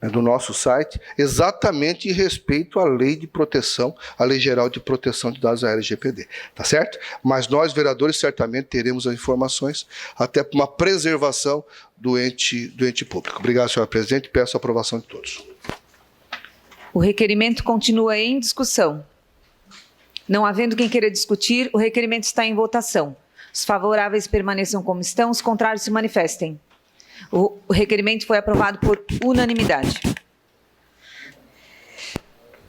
no nosso site, exatamente em respeito à lei de proteção, à Lei Geral de Proteção de Dados, a LGPD, tá certo? Mas nós, vereadores, certamente teremos as informações até para uma preservação do ente público. Obrigado, senhora presidente, peço a aprovação de todos. O requerimento continua em discussão. Não havendo quem queira discutir, o requerimento está em votação. Os favoráveis permaneçam como estão, os contrários se manifestem. O requerimento foi aprovado por unanimidade.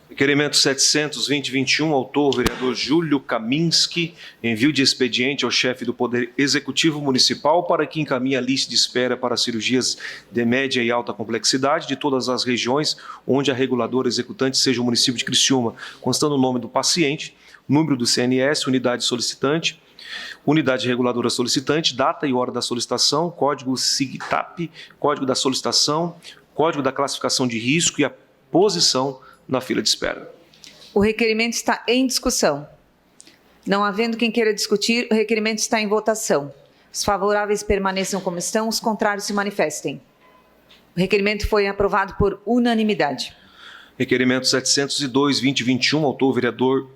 Requerimento 700-2021, autor, vereador Júlio Kaminski, envio de expediente ao chefe do Poder Executivo Municipal para que encaminhe a lista de espera para cirurgias de média e alta complexidade de todas as regiões onde a reguladora executante seja o município de Criciúma, constando o nome do paciente, número do CNS, unidade solicitante, unidade reguladora solicitante, data e hora da solicitação, código SIGTAP, código da solicitação, código da classificação de risco e a posição na fila de espera. O requerimento está em discussão. Não havendo quem queira discutir, o requerimento está em votação. Os favoráveis permaneçam como estão, os contrários se manifestem. O requerimento foi aprovado por unanimidade. Requerimento 702-2021, autor, vereador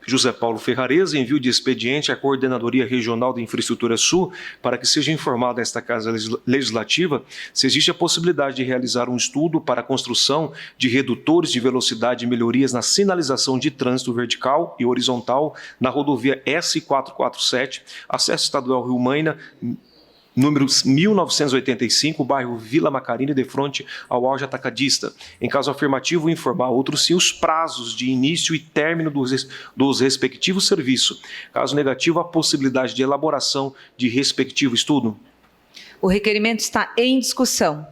José Paulo Ferrareza, envio de expediente à Coordenadoria Regional de Infraestrutura Sul para que seja informada esta Casa Legislativa se existe a possibilidade de realizar um estudo para a construção de redutores de velocidade e melhorias na sinalização de trânsito vertical e horizontal na rodovia S447, acesso estadual Rio Maina, número 1985, bairro Vila Macarina, de frente ao auge atacadista. Em caso afirmativo, informar outros sim os prazos de início e término dos respectivos serviços. Caso negativo, a possibilidade de elaboração de respectivo estudo. O requerimento está em discussão.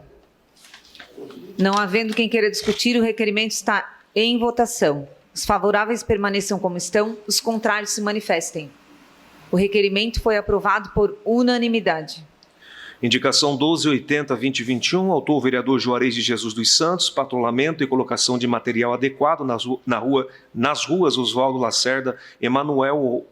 Não havendo quem queira discutir, o requerimento está em votação. Os favoráveis permaneçam como estão, os contrários se manifestem. O requerimento foi aprovado por unanimidade. Indicação 1280-2021, autor vereador Juarez de Jesus dos Santos, patrulhamento e colocação de material adequado nas ruas Oswaldo Lacerda, Emanuel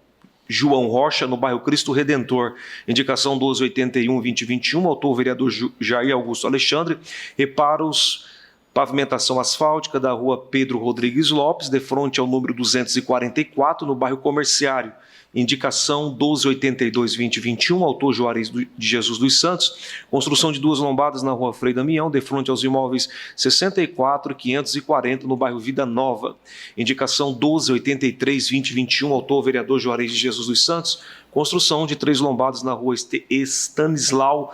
João Rocha, no bairro Cristo Redentor. Indicação 1281-2021, autor vereador Jair Augusto Alexandre, reparos, pavimentação asfáltica da rua Pedro Rodrigues Lopes, de frente ao número 244, no bairro Comerciário. Indicação 1282-2021, autor Juarez de Jesus dos Santos, construção de 2 lombadas na rua Frei Damião, de frente aos imóveis 64 e 540, no bairro Vida Nova. Indicação 1283-2021, autor vereador Juarez de Jesus dos Santos, construção de 3 lombadas na rua Stanislau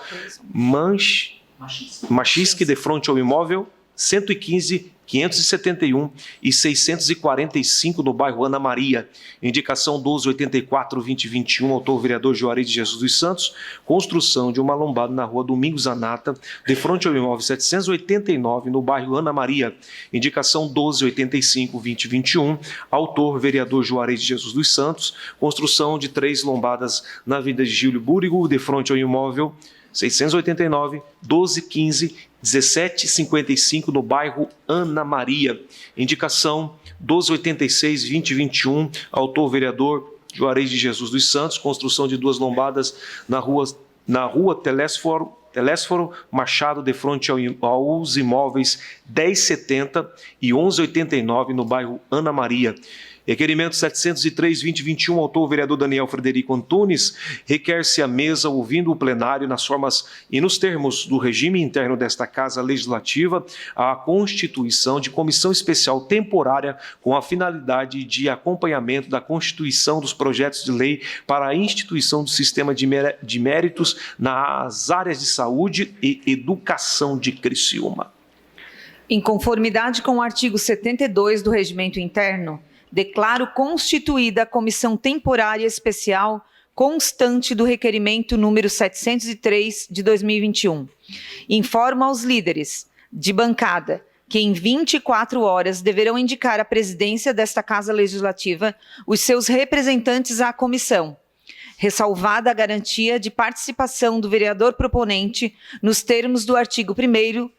Machisque, de frente ao imóvel 115, 571 e 645 no bairro Ana Maria. Indicação 1284-2021, autor vereador Juarez de Jesus dos Santos, construção de uma lombada na rua Domingos Anata, de frente ao imóvel 789 no bairro Ana Maria. Indicação 1285-2021, autor vereador Juarez de Jesus dos Santos, construção de 3 lombadas na Avenida Gílio Búrigo, de frente ao imóvel 689, 1215, 1755 no bairro Ana Maria. Indicação 1286-2021, autor vereador Juarez de Jesus dos Santos, construção de 2 lombadas na rua Telésforo Machado, de frente aos imóveis 1070 e 1189 no bairro Ana Maria. Requerimento 703-2021, autor vereador Daniel Frederico Antunes, requer-se à mesa, ouvindo o plenário, nas formas e nos termos do regime interno desta Casa Legislativa, a constituição de comissão especial temporária com a finalidade de acompanhamento da constituição dos projetos de lei para a instituição do sistema de méritos nas áreas de saúde e educação de Criciúma. Em conformidade com o artigo 72 do Regimento Interno, declaro constituída a Comissão Temporária Especial constante do requerimento número 703 de 2021. Informo aos líderes de bancada que em 24 horas deverão indicar à presidência desta Casa Legislativa os seus representantes à comissão, ressalvada a garantia de participação do vereador proponente nos termos do artigo 1º,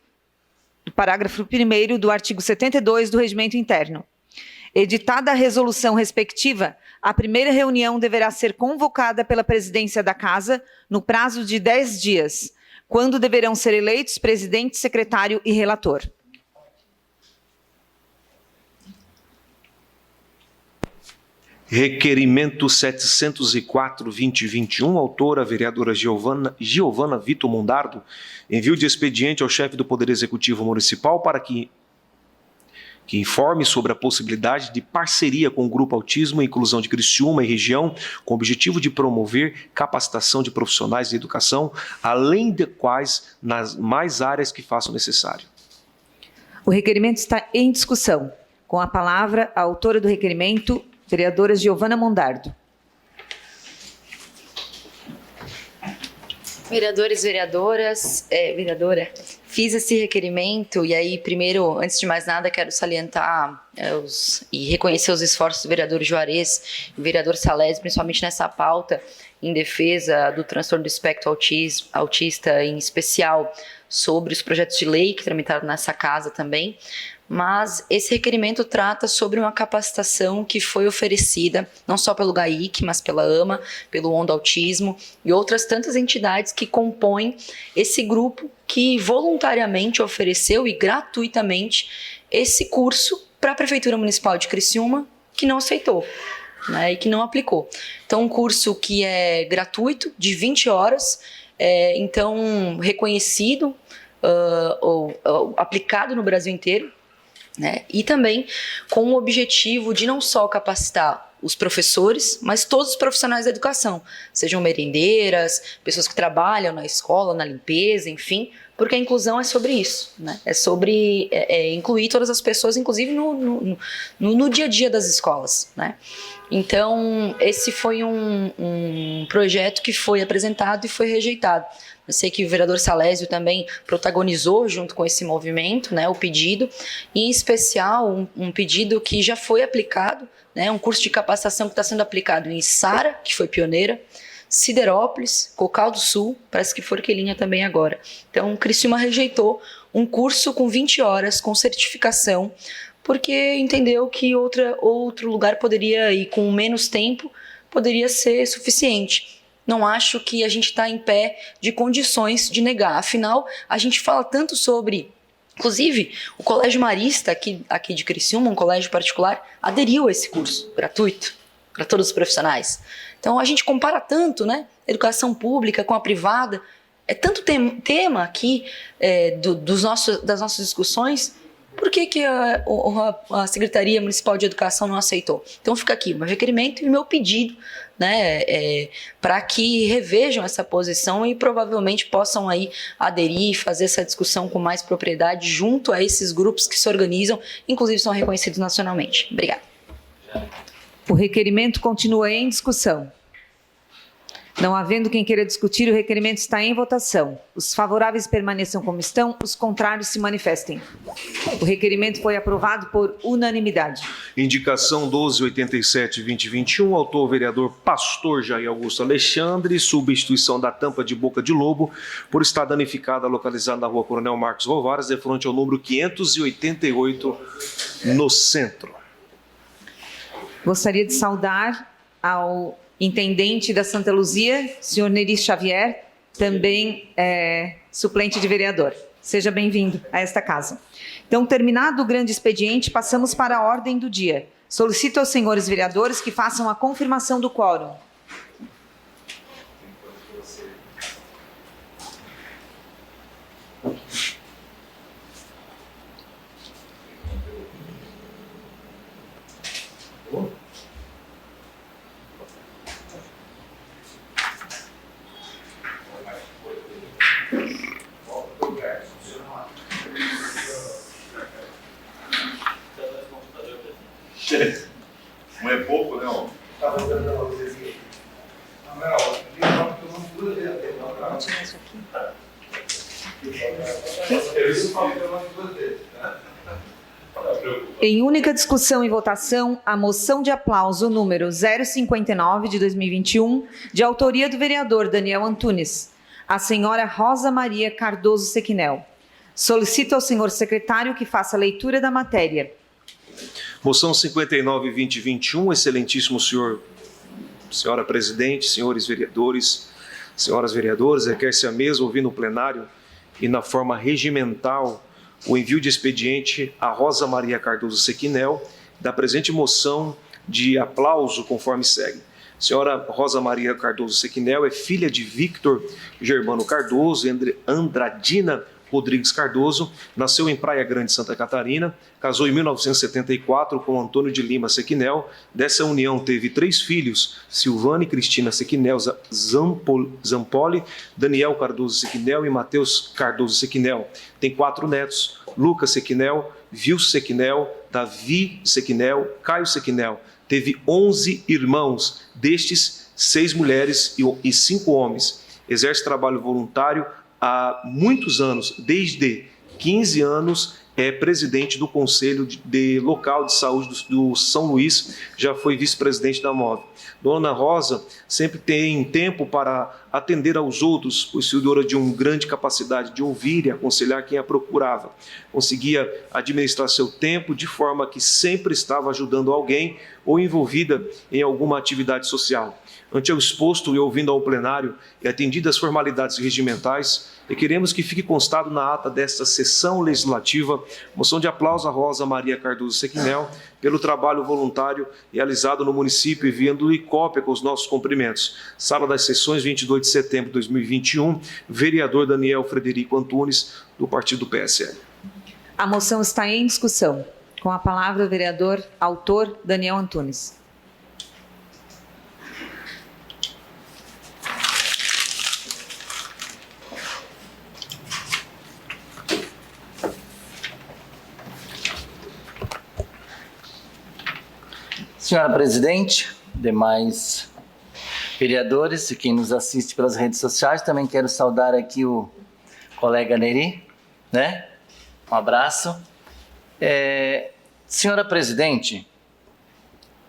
do parágrafo 1º do artigo 72 do Regimento Interno. Editada a resolução respectiva, a primeira reunião deverá ser convocada pela presidência da Casa no prazo de 10 dias, quando deverão ser eleitos presidente, secretário e relator. Requerimento 704/2021, autora a vereadora Giovana Vitor Mondardo, envio de expediente ao chefe do Poder Executivo Municipal para que informe sobre a possibilidade de parceria com o Grupo Autismo e Inclusão de Criciúma e região, com o objetivo de promover capacitação de profissionais de educação, além de quais nas mais áreas que façam necessário. O requerimento está em discussão. Com a palavra, a autora do requerimento, vereadora Giovana Mondardo. Vereadores, vereadoras, vereadora, fiz esse requerimento e aí, primeiro, antes de mais nada, quero salientar e reconhecer os esforços do vereador Juarez e do vereador Salésio, principalmente nessa pauta em defesa do transtorno do espectro autista, em especial sobre os projetos de lei que tramitaram nessa casa também. Mas esse requerimento trata sobre uma capacitação que foi oferecida não só pelo GAIC, mas pela AMA, pelo Onda Autismo e outras tantas entidades que compõem esse grupo que voluntariamente ofereceu e gratuitamente esse curso para a Prefeitura Municipal de Criciúma, que não aceitou, né, e que não aplicou. Então, um curso que é gratuito, de 20 horas, então reconhecido ou aplicado no Brasil inteiro, né? E também com o objetivo de não só capacitar os professores, mas todos os profissionais da educação, sejam merendeiras, pessoas que trabalham na escola, na limpeza, enfim, porque a inclusão é sobre isso, né? É sobre incluir todas as pessoas, inclusive no dia a dia das escolas, né? Então, esse foi um projeto que foi apresentado e foi rejeitado. Eu sei que o vereador Salésio também protagonizou junto com esse movimento, né, o pedido, e em especial um pedido que já foi aplicado, né, um curso de capacitação que está sendo aplicado em Sara, que foi pioneira, Siderópolis, Cocal do Sul, parece que Forquilinha também agora. Então, Criciúma rejeitou um curso com 20 horas, com certificação, porque entendeu que outro lugar poderia ir com menos tempo, poderia ser suficiente. Não acho que a gente está em pé de condições de negar. Afinal, a gente fala tanto sobre... Inclusive, o Colégio Marista, aqui de Criciúma, um colégio particular, aderiu a esse curso gratuito para todos os profissionais. Então, a gente compara tanto, né? Educação pública com a privada. É tanto tema aqui das nossas discussões. Por que a Secretaria Municipal de Educação não aceitou? Então, fica aqui o meu requerimento e meu pedido, né, para que revejam essa posição e provavelmente possam aí aderir e fazer essa discussão com mais propriedade junto a esses grupos que se organizam, inclusive são reconhecidos nacionalmente. Obrigada. O requerimento continua em discussão. Não havendo quem queira discutir, o requerimento está em votação. Os favoráveis permaneçam como estão, os contrários se manifestem. O requerimento foi aprovado por unanimidade. Indicação 1287/2021, autor vereador Pastor Jair Augusto Alexandre, substituição da tampa de boca de lobo por estar danificada, localizada na rua Coronel Marcos Volvares, de frente ao número 588, no centro. Gostaria de saudar ao intendente da Santa Luzia, senhor Neri Xavier, também suplente de vereador. Seja bem-vindo a esta casa. Então, terminado o grande expediente, passamos para a ordem do dia. Solicito aos senhores vereadores que façam a confirmação do quórum. Não é pouco, né? Em única discussão e votação, a moção de aplauso número 059 de 2021, de autoria do vereador Daniel Antunes, a senhora Rosa Maria Cardoso Sequinel. Solicito ao senhor secretário que faça a leitura da matéria. Moção 59/2021, excelentíssimo senhora presidente, senhores vereadores, senhoras vereadoras, requer-se a mesa ouvir no plenário e na forma regimental o envio de expediente a Rosa Maria Cardoso Sequinel da presente moção de aplauso conforme segue. Senhora Rosa Maria Cardoso Sequinel é filha de Victor Germano Cardoso e Andradina Rodrigues Cardoso, nasceu em Praia Grande, Santa Catarina, casou em 1974 com Antônio de Lima Sequinel. Dessa união teve 3 filhos, Silvane Cristina Sequinel Zampoli, Daniel Cardoso Sequinel e Mateus Cardoso Sequinel. Tem 4 netos, Lucas Sequinel, Vilso Sequinel, Davi Sequinel, Caio Sequinel. Teve 11 irmãos, destes 6 mulheres e 5 homens. Exerce trabalho voluntário há muitos anos, desde 15 anos, é presidente do Conselho Local de Saúde do São Luís, já foi vice-presidente da MOV. Dona Rosa sempre tem tempo para atender aos outros, possuidora de uma grande capacidade de ouvir e aconselhar quem a procurava. Conseguia administrar seu tempo de forma que sempre estava ajudando alguém ou envolvida em alguma atividade social. Ante o exposto e ouvindo ao plenário e atendidas as formalidades regimentais, e queremos que fique constado na ata desta sessão legislativa moção de aplauso a Rosa Maria Cardoso Sequinel pelo trabalho voluntário realizado no município, enviando-lhe cópia com os nossos cumprimentos. Sala das Sessões, 22 de setembro de 2021, vereador Daniel Frederico Antunes, do partido PSL. A moção está em discussão. Com a palavra o vereador autor Daniel Antunes. Senhora Presidente, demais vereadores e quem nos assiste pelas redes sociais, também quero saudar aqui o colega Neri, né? Um abraço. Senhora Presidente,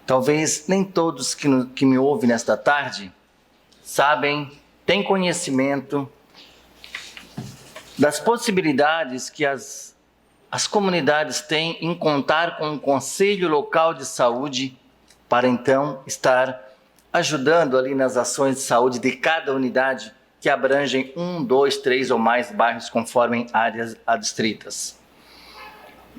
talvez nem todos que me ouvem nesta tarde sabem, têm conhecimento das possibilidades que as comunidades têm em contar com um Conselho Local de Saúde para então estar ajudando ali nas ações de saúde de cada unidade que abrangem 1, 2, 3 ou mais bairros conforme áreas adstritas.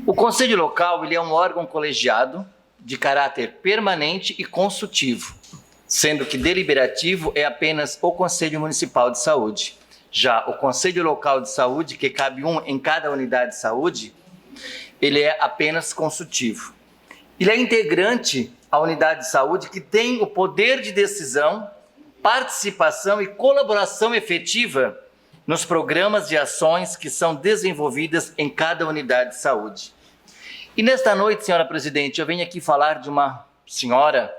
O Conselho Local ele é um órgão colegiado de caráter permanente e consultivo, sendo que deliberativo é apenas o Conselho Municipal de Saúde. Já o Conselho Local de Saúde, que cabe um em cada unidade de saúde, ele é apenas consultivo. Ele é integrante à unidade de saúde que tem o poder de decisão, participação e colaboração efetiva nos programas de ações que são desenvolvidas em cada unidade de saúde. E nesta noite, senhora Presidente, eu venho aqui falar de uma senhora,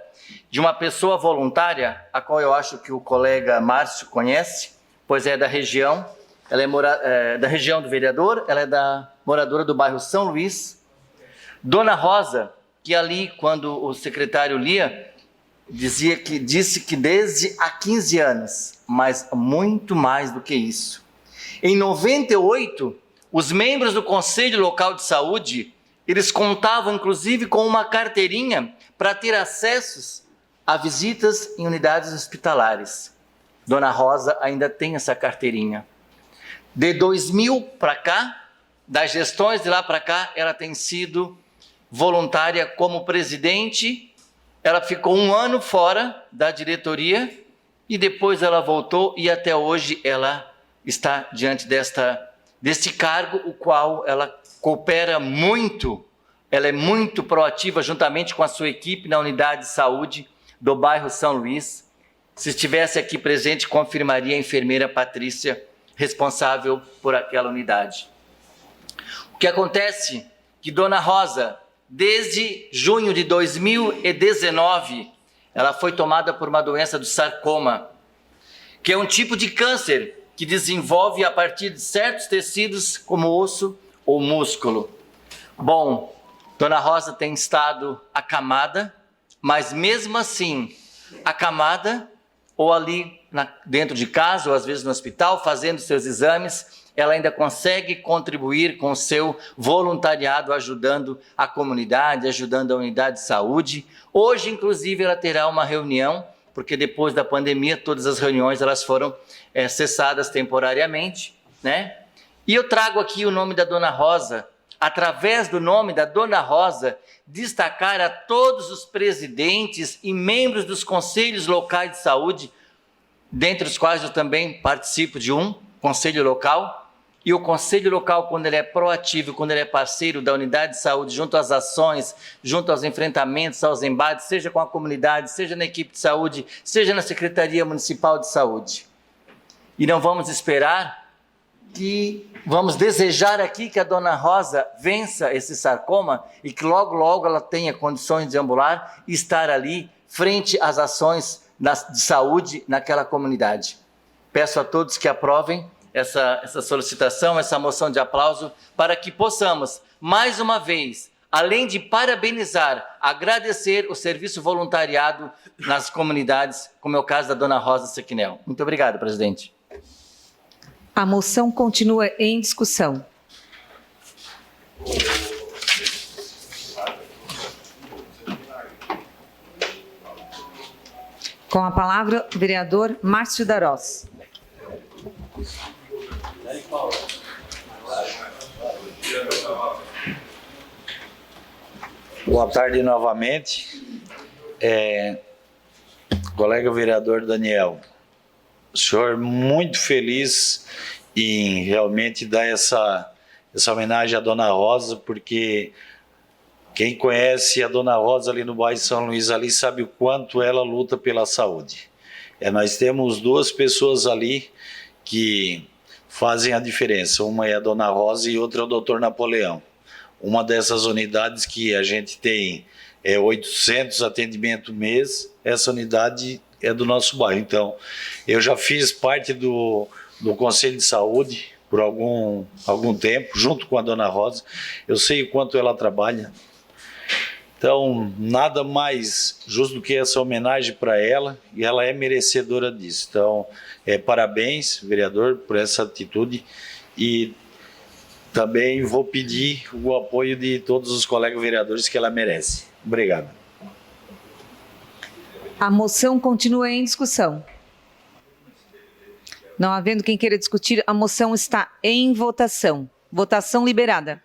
de uma pessoa voluntária, a qual eu acho que o colega Márcio conhece, pois é da região, ela é da região do vereador, ela é moradora do bairro São Luís, Dona Rosa, que ali, quando o secretário lia, disse que desde há 15 anos, mas muito mais do que isso. Em 98, os membros do Conselho Local de Saúde, eles contavam inclusive com uma carteirinha para ter acessos a visitas em unidades hospitalares. Dona Rosa ainda tem essa carteirinha. De 2000 para cá, das gestões de lá para cá, ela tem sido voluntária como presidente. Ela ficou 1 ano fora da diretoria e depois ela voltou e até hoje ela está diante deste cargo, o qual ela coopera muito, ela é muito proativa juntamente com a sua equipe na unidade de saúde do bairro São Luís. Se estivesse aqui presente, confirmaria a enfermeira Patrícia, responsável por aquela unidade. O que acontece é que Dona Rosa, desde junho de 2019, ela foi tomada por uma doença do sarcoma, que é um tipo de câncer que desenvolve a partir de certos tecidos, como osso ou músculo. Bom, Dona Rosa tem estado acamada, mas mesmo assim, acamada, ou ali dentro de casa, ou às vezes no hospital, fazendo seus exames, ela ainda consegue contribuir com o seu voluntariado, ajudando a comunidade, ajudando a unidade de saúde. Hoje, inclusive, ela terá uma reunião, porque depois da pandemia, todas as reuniões elas foram cessadas temporariamente, né? E eu trago aqui o nome da Dona Rosa, através do nome da Dona Rosa, destacar a todos os presidentes e membros dos conselhos locais de saúde, dentre os quais eu também participo de um conselho local. E o conselho local, quando ele é proativo, quando ele é parceiro da unidade de saúde, junto às ações, junto aos enfrentamentos, aos embates, seja com a comunidade, seja na equipe de saúde, seja na Secretaria Municipal de Saúde. E não vamos esperar que vamos desejar aqui que a Dona Rosa vença esse sarcoma e que logo, logo ela tenha condições de ambular e estar ali frente às ações de saúde naquela comunidade. Peço a todos que aprovem essa solicitação, essa moção de aplauso, para que possamos, mais uma vez, além de parabenizar, agradecer o serviço voluntariado nas comunidades, como é o caso da Dona Rosa Sequinel. Muito obrigado, presidente. A moção continua em discussão. Com a palavra, o vereador Márcio Darós. Boa tarde novamente. Colega vereador Daniel, o senhor muito feliz em realmente dar essa homenagem à Dona Rosa, porque quem conhece a Dona Rosa ali no bairro São Luís ali sabe o quanto ela luta pela saúde. Nós temos duas pessoas ali que fazem a diferença. Uma é a Dona Rosa e outra é o Dr. Napoleão. Uma dessas unidades que a gente tem 800 atendimentos mês, essa unidade é do nosso bairro. Então, eu já fiz parte do Conselho de Saúde por algum tempo, junto com a Dona Rosa. Eu sei o quanto ela trabalha. Então, nada mais justo do que essa homenagem para ela, e ela é merecedora disso. Então, parabéns, vereador, por essa atitude, e também vou pedir o apoio de todos os colegas vereadores que ela merece. Obrigado. A moção continua em discussão. Não havendo quem queira discutir, a moção está em votação. Votação liberada.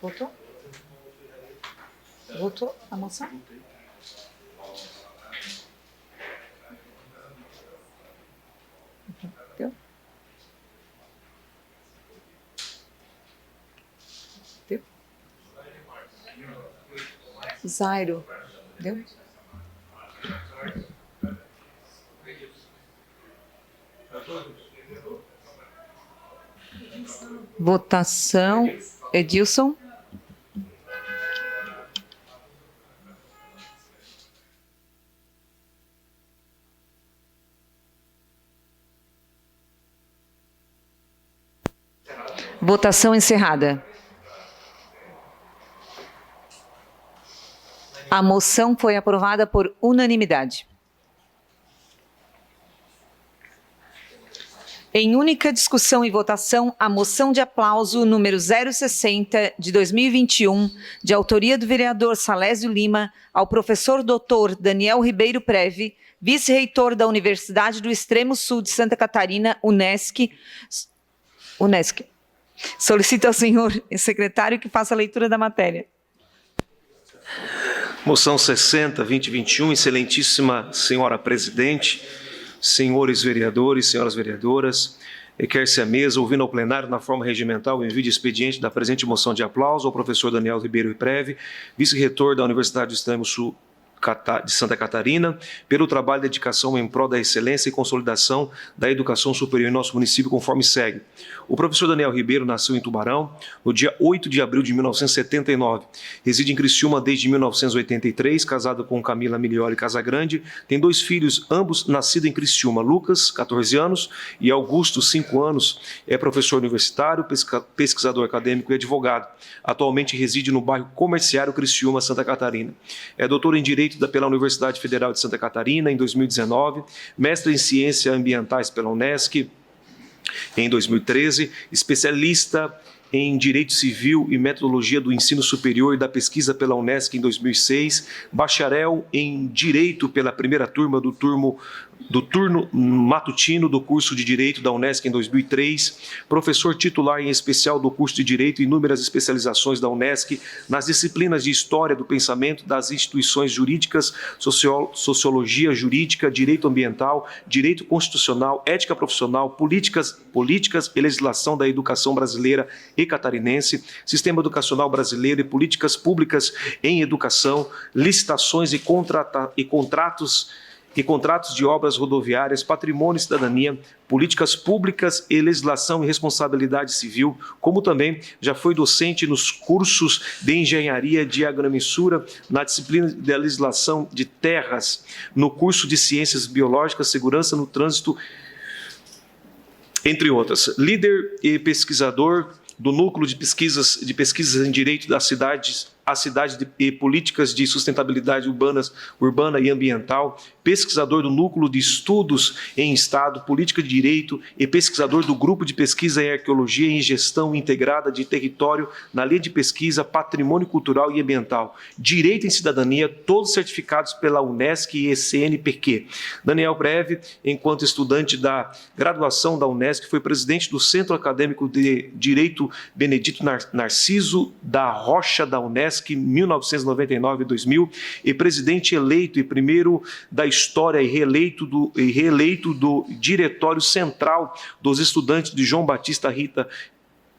Votou? Votou a moção? Deu? Deu? Zairo, deu? Votação, Edilson. Votação encerrada. A moção foi aprovada por unanimidade. Em única discussão e votação, a moção de aplauso número 060 de 2021, de autoria do vereador Salésio Lima, ao professor doutor Daniel Ribeiro Preve, vice-reitor da Universidade do Extremo Sul de Santa Catarina, UNESCO. Solicito ao senhor secretário que faça a leitura da matéria. Moção 60/2021, excelentíssima senhora presidente, senhores vereadores, senhoras vereadoras, requer-se à mesa, ouvindo ao plenário na forma regimental o envio de expediente da presente moção de aplauso ao professor Daniel Ribeiro Preve, vice-reitor da Universidade do Extremo Sul de Santa Catarina, pelo trabalho e dedicação em prol da excelência e consolidação da educação superior em nosso município, conforme segue. O professor Daniel Ribeiro nasceu em Tubarão no dia 8 de abril de 1979. Reside em Criciúma desde 1983, casado com Camila Milioli Casagrande. Tem 2 filhos, ambos nascidos em Criciúma. Lucas, 14 anos, e Augusto, 5 anos. É professor universitário, pesquisador acadêmico e advogado. Atualmente reside no bairro Comerciário Criciúma, Santa Catarina. É doutor em Direito pela Universidade Federal de Santa Catarina em 2019, mestre em Ciências Ambientais pela UNESCO em 2013, especialista em Direito Civil e Metodologia do Ensino Superior e da Pesquisa pela Unesc em 2006, bacharel em Direito pela primeira turma do turno matutino do curso de Direito da Unesc em 2003, professor titular em especial do curso de Direito e inúmeras especializações da Unesc nas disciplinas de História do Pensamento das Instituições Jurídicas, Sociologia Jurídica, Direito Ambiental, Direito Constitucional, Ética Profissional, Políticas e Legislação da Educação Brasileira e Catarinense, Sistema Educacional Brasileiro e Políticas Públicas em Educação, Licitações e Contratos de obras rodoviárias, patrimônio e cidadania, políticas públicas e legislação e responsabilidade civil, como também já foi docente nos cursos de engenharia de agrimensura, na disciplina de legislação de terras, no curso de ciências biológicas, segurança no trânsito, entre outras. Líder e pesquisador do Núcleo de Pesquisas em Direito das Cidades, e Políticas de Sustentabilidade Urbana e Ambiental, pesquisador do Núcleo de Estudos em Estado, Política de Direito e pesquisador do Grupo de Pesquisa em Arqueologia e em Gestão Integrada de Território na linha de pesquisa Patrimônio Cultural e Ambiental, Direito em Cidadania, todos certificados pela Unesc e CNPq. Daniel Breve, enquanto estudante da graduação da Unesc, foi presidente do Centro Acadêmico de Direito Benedito Narciso da Rocha da Unesc, 1999-2000, e presidente eleito e primeiro da história e reeleito do Diretório Central dos Estudantes de João Batista Rita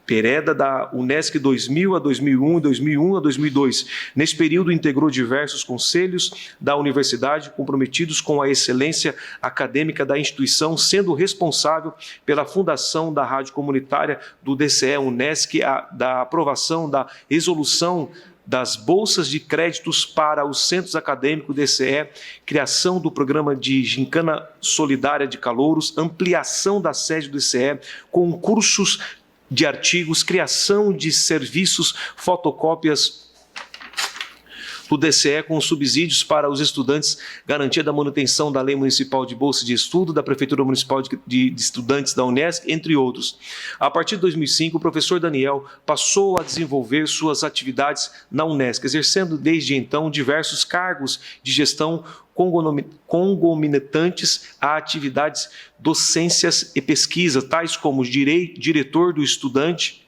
Pereda, da Unesc 2000 a 2001 e 2001 a 2002. Nesse período, integrou diversos conselhos da universidade comprometidos com a excelência acadêmica da instituição, sendo responsável pela fundação da rádio comunitária do DCE Unesc, da aprovação da resolução das bolsas de créditos para os centros acadêmicos DCE, criação do programa de Gincana Solidária de Calouros, ampliação da sede do DCE, concursos de artigos, criação de serviços, fotocópias do DCE com subsídios para os estudantes, garantia da manutenção da Lei Municipal de Bolsa de Estudo, da Prefeitura Municipal de Estudantes da Unesc, entre outros. A partir de 2005, o professor Daniel passou a desenvolver suas atividades na Unesc, exercendo desde então diversos cargos de gestão concomitantes a atividades docências e pesquisa, tais como diretor do estudante,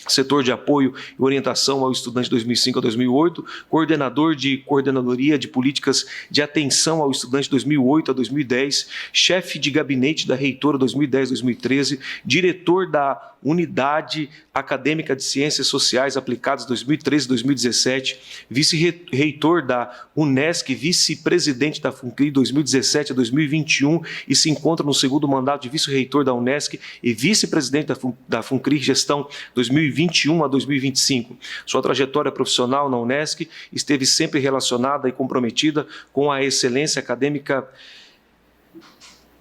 setor de apoio e orientação ao estudante 2005 a 2008, coordenador de coordenadoria de políticas de atenção ao estudante 2008 a 2010, chefe de gabinete da reitora 2010-2013, diretor da Unidade Acadêmica de Ciências Sociais Aplicadas 2013-2017, vice-reitor da Unesc, vice-presidente da FUNCRI 2017 a 2021 e se encontra no segundo mandato de vice-reitor da Unesc e vice-presidente da FUNCRI Gestão 2021 a 2025. Sua trajetória profissional na Unesc esteve sempre relacionada e comprometida com a excelência acadêmica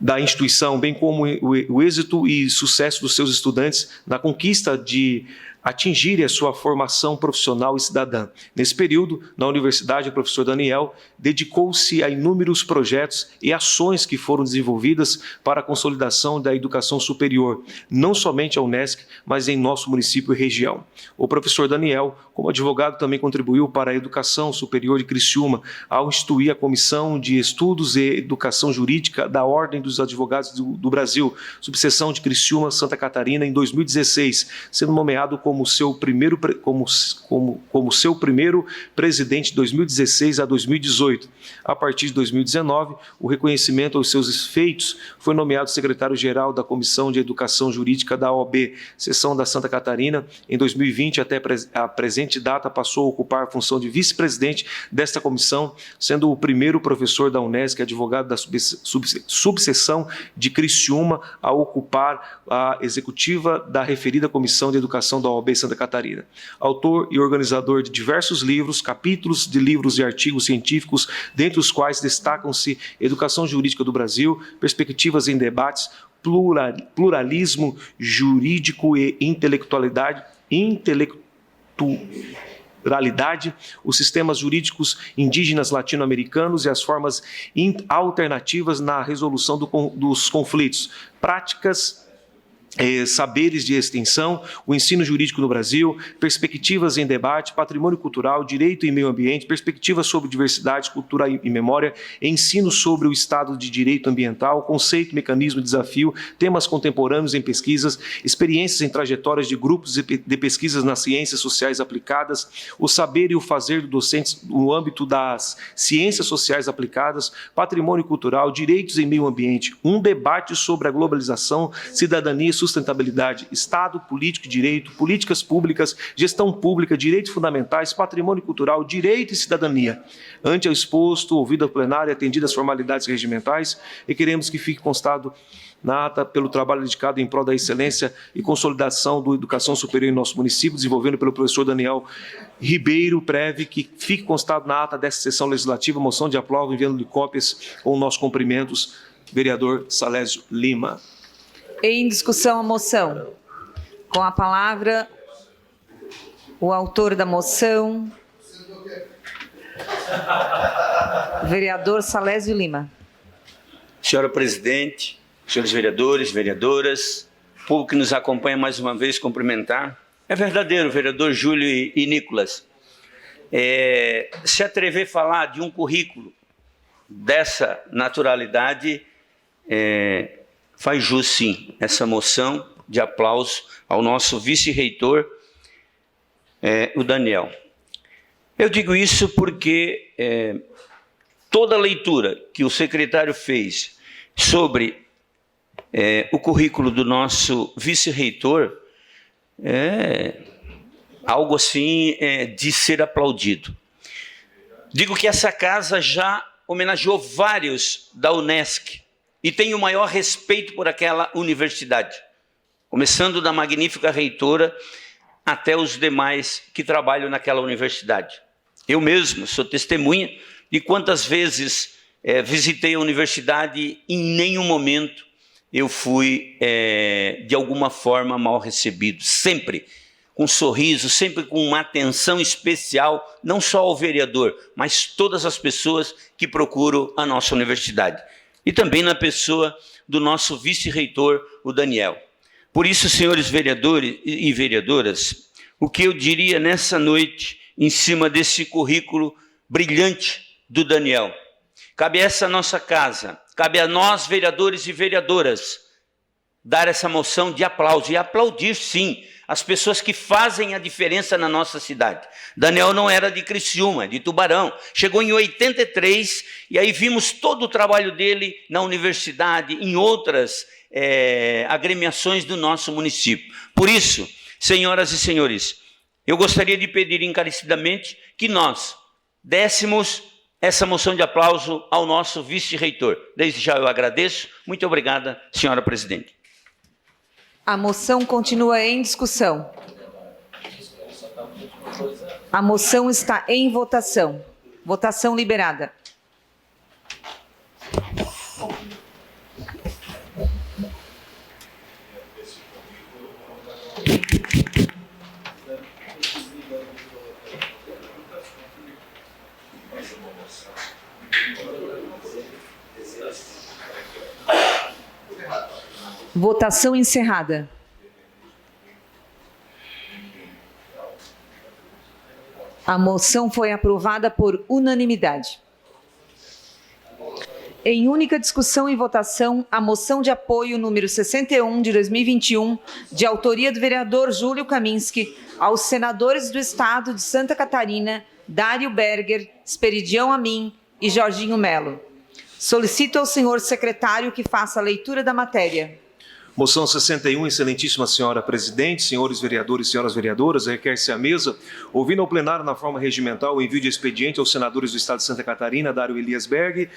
da instituição, bem como o êxito e sucesso dos seus estudantes na conquista de atingirem a sua formação profissional e cidadã. Nesse período, na universidade, o professor Daniel dedicou-se a inúmeros projetos e ações que foram desenvolvidas para a consolidação da educação superior, não somente à Unesc, mas em nosso município e região. O professor Daniel, como advogado, também contribuiu para a educação superior de Criciúma, ao instituir a Comissão de Estudos e Educação Jurídica da Ordem dos Advogados do Brasil, subseção de Criciúma, Santa Catarina, em 2016, sendo nomeado como seu primeiro presidente de 2016 a 2018. A partir de 2019, o reconhecimento aos seus feitos, foi nomeado secretário-geral da Comissão de Educação Jurídica da OAB, seção da Santa Catarina. Em 2020, até a presente data, passou a ocupar a função de vice-presidente desta comissão, sendo o primeiro professor da Unesc, advogado da subseção de Criciúma, a ocupar a executiva da referida Comissão de Educação da OAB Santa Catarina. Autor e organizador de diversos livros, capítulos de livros e artigos científicos, dentre os quais destacam-se Educação Jurídica do Brasil, Perspectivas em Debates, Pluralismo Jurídico e Intelectualidade, os sistemas jurídicos indígenas latino-americanos e as formas alternativas na resolução dos conflitos, práticas saberes de extensão, o ensino jurídico no Brasil, perspectivas em debate, patrimônio cultural, direito e meio ambiente, perspectivas sobre diversidade, cultura e memória, ensino sobre o Estado de Direito Ambiental, conceito, mecanismo e desafio, temas contemporâneos em pesquisas, experiências em trajetórias de grupos de pesquisas nas ciências sociais aplicadas, o saber e o fazer do docente no âmbito das ciências sociais aplicadas, patrimônio cultural, direitos em meio ambiente, um debate sobre a globalização, cidadania e sustentabilidade, Estado, político e direito, políticas públicas, gestão pública, direitos fundamentais, patrimônio cultural, direito e cidadania. Ante ao exposto, ouvido a plenária e atendidas as formalidades regimentais, e queremos que fique constado na ata pelo trabalho dedicado em prol da excelência e consolidação da educação superior em nosso município, desenvolvendo pelo professor Daniel Ribeiro Preve, que fique constado na ata desta sessão legislativa, moção de aplauso, enviando-lhe cópias com nossos cumprimentos, vereador Salésio Lima. Em discussão a moção. Com a palavra, o autor da moção, vereador Salésio Lima. Senhora presidente, senhores vereadores, vereadoras, público que nos acompanha mais uma vez, cumprimentar. É verdadeiro, vereador Júlio e Nicolas. Se atrever a falar de um currículo dessa naturalidade, faz jus, sim, essa moção de aplauso ao nosso vice-reitor, o Daniel. Eu digo isso porque toda a leitura que o secretário fez sobre o currículo do nosso vice-reitor é algo assim de ser aplaudido. Digo que essa casa já homenageou vários da UNESCO, e tenho o maior respeito por aquela universidade, começando da magnífica reitora até os demais que trabalham naquela universidade. Eu mesmo sou testemunha de quantas vezes visitei a universidade e em nenhum momento eu fui, de alguma forma, mal recebido. Sempre com um sorriso, sempre com uma atenção especial, não só ao vereador, mas todas as pessoas que procuram a nossa universidade. E também na pessoa do nosso vice-reitor, o Daniel. Por isso, senhores vereadores e vereadoras, o que eu diria nessa noite, em cima desse currículo brilhante do Daniel? Cabe a essa nossa casa, cabe a nós, vereadores e vereadoras, dar essa moção de aplauso e aplaudir, sim, as pessoas que fazem a diferença na nossa cidade. Daniel não era de Criciúma, de Tubarão. Chegou em 83 e aí vimos todo o trabalho dele na universidade, em outras agremiações do nosso município. Por isso, senhoras e senhores, eu gostaria de pedir encarecidamente que nós dessemos essa moção de aplauso ao nosso vice-reitor. Desde já eu agradeço. Muito obrigada, senhora presidente. A moção continua em discussão. A moção está em votação. Votação liberada. Votação encerrada. A moção foi aprovada por unanimidade. Em única discussão e votação, a moção de apoio número 61 de 2021, de autoria do vereador Júlio Kaminski, aos senadores do Estado de Santa Catarina, Dário Berger, Esperidião Amin e Jorginho Melo. Solicito ao senhor secretário que faça a leitura da matéria. Moção 61, excelentíssima senhora presidente, senhores vereadores e senhoras vereadoras, requer-se à mesa, ouvindo ao plenário na forma regimental o envio de expediente aos senadores do Estado de Santa Catarina, Dário Elias Berg,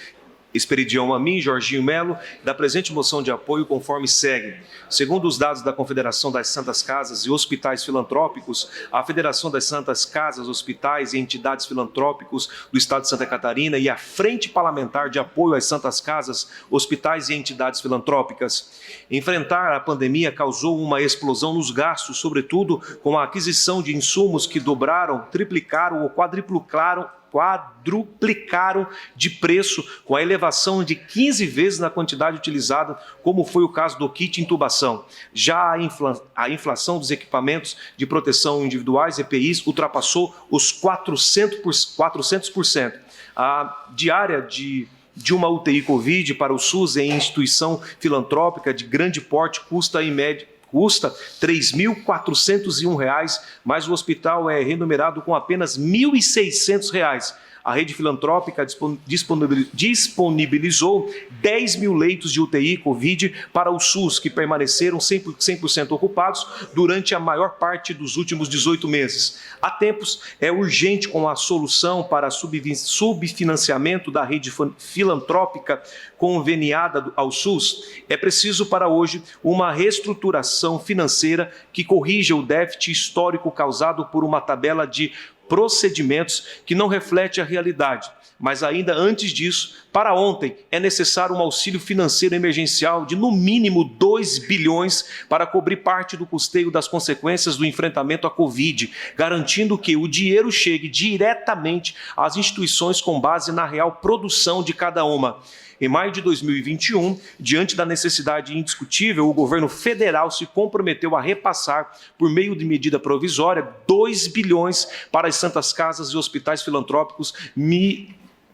Esperidião Amin, Jorginho Melo, da presente moção de apoio conforme segue. Segundo os dados da Confederação das Santas Casas e Hospitais Filantrópicos, a Federação das Santas Casas, Hospitais e Entidades Filantrópicos do Estado de Santa Catarina e a Frente Parlamentar de Apoio às Santas Casas, Hospitais e Entidades Filantrópicas. Enfrentar a pandemia causou uma explosão nos gastos, sobretudo com a aquisição de insumos que dobraram, triplicaram ou quadruplicaram quadruplicaram de preço, com a elevação de 15 vezes na quantidade utilizada, como foi o caso do kit intubação. Já a inflação dos equipamentos de proteção individuais, EPIs, ultrapassou os 400%. A diária de uma UTI Covid para o SUS em instituição filantrópica de grande porte custa, em média, R$ 3.401, mas o hospital é remunerado com apenas R$ 1.600. A rede filantrópica disponibilizou 10 mil leitos de UTI Covid para o SUS, que permaneceram 100% ocupados durante a maior parte dos últimos 18 meses. Há tempos, é urgente com a solução para subfinanciamento da rede filantrópica conveniada ao SUS. É preciso para hoje uma reestruturação financeira que corrija o déficit histórico causado por uma tabela de procedimentos que não reflete a realidade. Mas ainda antes disso, para ontem, é necessário um auxílio financeiro emergencial de no mínimo 2 bilhões para cobrir parte do custeio das consequências do enfrentamento à Covid, garantindo que o dinheiro chegue diretamente às instituições com base na real produção de cada uma. Em maio de 2021, diante da necessidade indiscutível, o governo federal se comprometeu a repassar, por meio de medida provisória, 2 bilhões para as santas casas e hospitais filantrópicos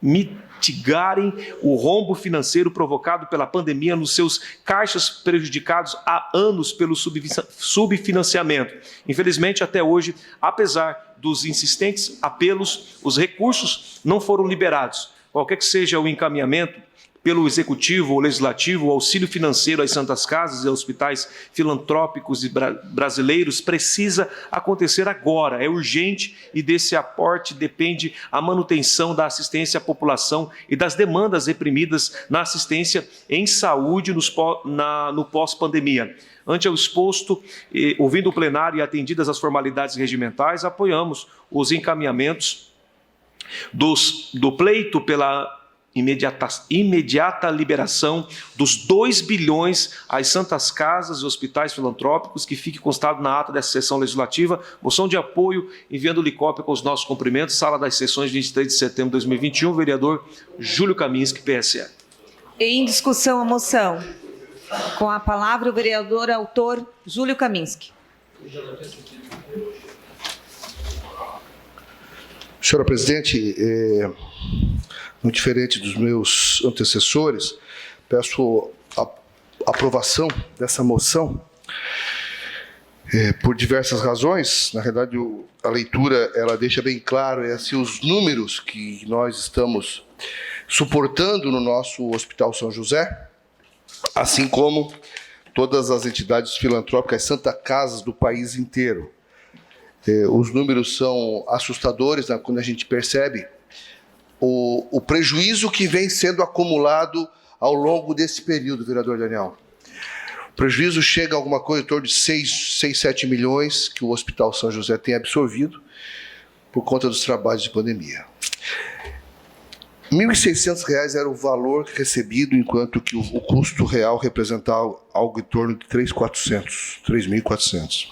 mitigarem o rombo financeiro provocado pela pandemia nos seus caixas prejudicados há anos pelo subfinanciamento. Infelizmente, até hoje, apesar dos insistentes apelos, os recursos não foram liberados. Qualquer que seja o encaminhamento pelo Executivo ou Legislativo, o auxílio financeiro às santas casas e hospitais filantrópicos e brasileiros precisa acontecer agora, é urgente, e desse aporte depende a manutenção da assistência à população e das demandas reprimidas na assistência em saúde no pós-pandemia. Ante o exposto, ouvindo o plenário e atendidas as formalidades regimentais, apoiamos os encaminhamentos do pleito pela imediata liberação dos 2 bilhões às santas casas e hospitais filantrópicos, que fique constado na ata dessa sessão legislativa. Moção de apoio, enviando-lhe cópia com os nossos cumprimentos. Sala das sessões, 23 de setembro de 2021, vereador Júlio Kaminski, PSL. Em discussão a moção. Com a palavra o vereador autor Júlio Kaminski. Senhora presidente, muito diferente dos meus antecessores, peço a aprovação dessa moção por diversas razões. Na realidade, a leitura ela deixa bem claro se os números que nós estamos suportando no nosso Hospital São José, assim como todas as entidades filantrópicas, Santa Casas do país inteiro. Os números são assustadores, quando a gente percebe o prejuízo que vem sendo acumulado ao longo desse período, vereador Daniel. O prejuízo chega a alguma coisa em torno de 7 milhões que o Hospital São José tem absorvido por conta dos trabalhos de pandemia. R$ 1.600 era o valor recebido, enquanto que o custo real representava algo em torno de 3.400.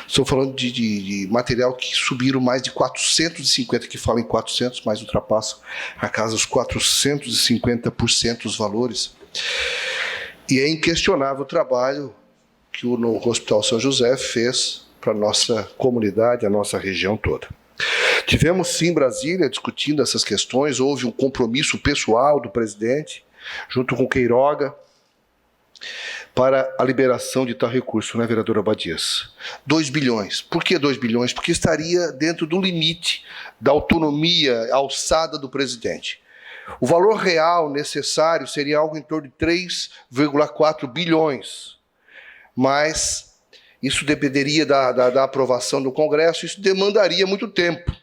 Estou falando de material que subiram mais de 450, que falam em 400, mas ultrapassam a casa dos 450% os valores. E é inquestionável o trabalho que o Hospital São José fez para a nossa comunidade, a nossa região toda. Tivemos, sim, Brasília discutindo essas questões, houve um compromisso pessoal do presidente, junto com Queiroga, para a liberação de tal recurso, né, vereadora Abadias? 2 bilhões. Por que 2 bilhões? Porque estaria dentro do limite da autonomia alçada do presidente. O valor real necessário seria algo em torno de 3,4 bilhões, mas isso dependeria da aprovação do Congresso, isso demandaria muito tempo.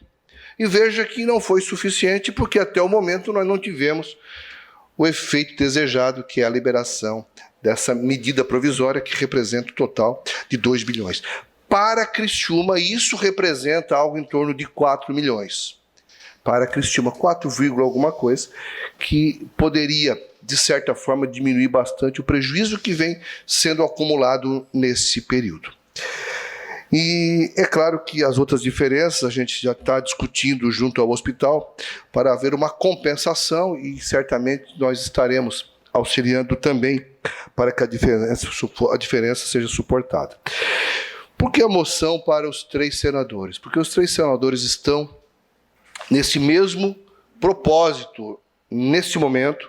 E veja que não foi suficiente, porque até o momento nós não tivemos o efeito desejado, que é a liberação dessa medida provisória, que representa o total de 2 bilhões. Para Criciúma, isso representa algo em torno de 4 milhões. Para Criciúma, 4, alguma coisa, que poderia, de certa forma, diminuir bastante o prejuízo que vem sendo acumulado nesse período. E é claro que as outras diferenças a gente já está discutindo junto ao hospital para haver uma compensação e certamente nós estaremos auxiliando também para que a diferença seja suportada. Por que a moção para os 3 senadores? Porque os 3 senadores estão nesse mesmo propósito, nesse momento,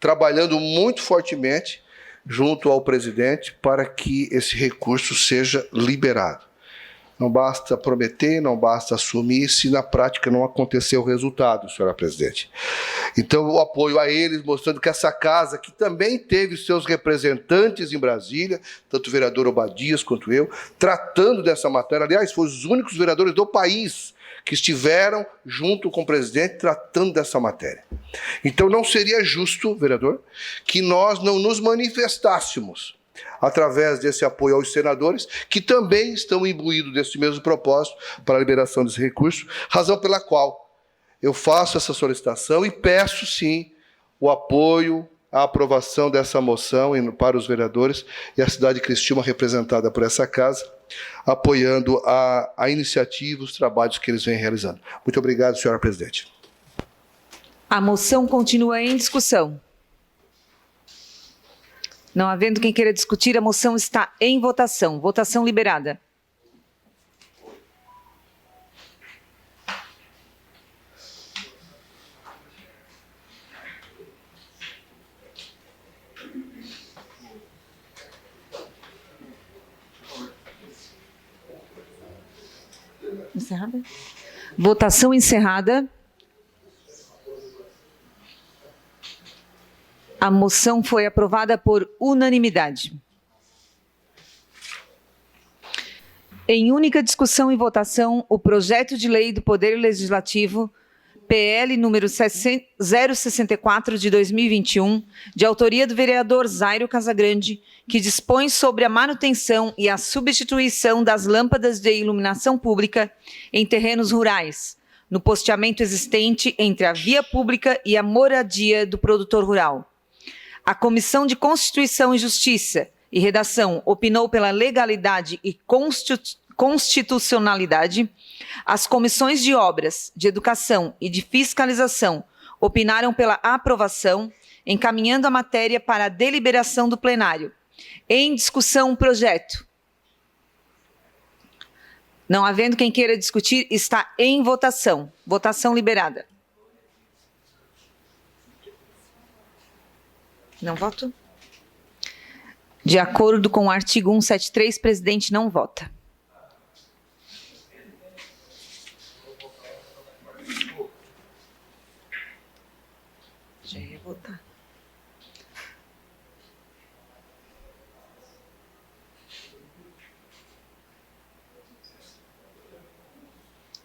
trabalhando muito fortemente junto ao presidente para que esse recurso seja liberado. Não basta prometer, não basta assumir, se na prática não acontecer o resultado, senhora presidente. Então, o apoio a eles, mostrando que essa casa, que também teve seus representantes em Brasília, tanto o vereador Obadias quanto eu, tratando dessa matéria. Aliás, foram os únicos vereadores do país que estiveram junto com o presidente tratando dessa matéria. Então, não seria justo, vereador, que nós não nos manifestássemos através desse apoio aos senadores, que também estão imbuídos desse mesmo propósito para a liberação desse recurso, razão pela qual eu faço essa solicitação e peço, sim, o apoio, a aprovação dessa moção para os vereadores e a cidade de Criciúma, representada por essa casa, apoiando a iniciativa, os trabalhos que eles vêm realizando. Muito obrigado, senhora presidente. A moção continua em discussão. Não havendo quem queira discutir, a moção está em votação. Votação liberada. Encerrada? Votação encerrada. A moção foi aprovada por unanimidade. Em única discussão e votação, o projeto de lei do Poder Legislativo, PL número 064 de 2021, de autoria do vereador Zairo Casagrande, que dispõe sobre a manutenção e a substituição das lâmpadas de iluminação pública em terrenos rurais, no posteamento existente entre a via pública e a moradia do produtor rural. A Comissão de Constituição e Justiça e Redação opinou pela legalidade e constitucionalidade. As comissões de Obras, de Educação e de Fiscalização opinaram pela aprovação, encaminhando a matéria para a deliberação do plenário. Em discussão o projeto. Não havendo quem queira discutir, está em votação. Votação liberada. Não voto? De acordo com o artigo 173, presidente não vota. Já ia votar.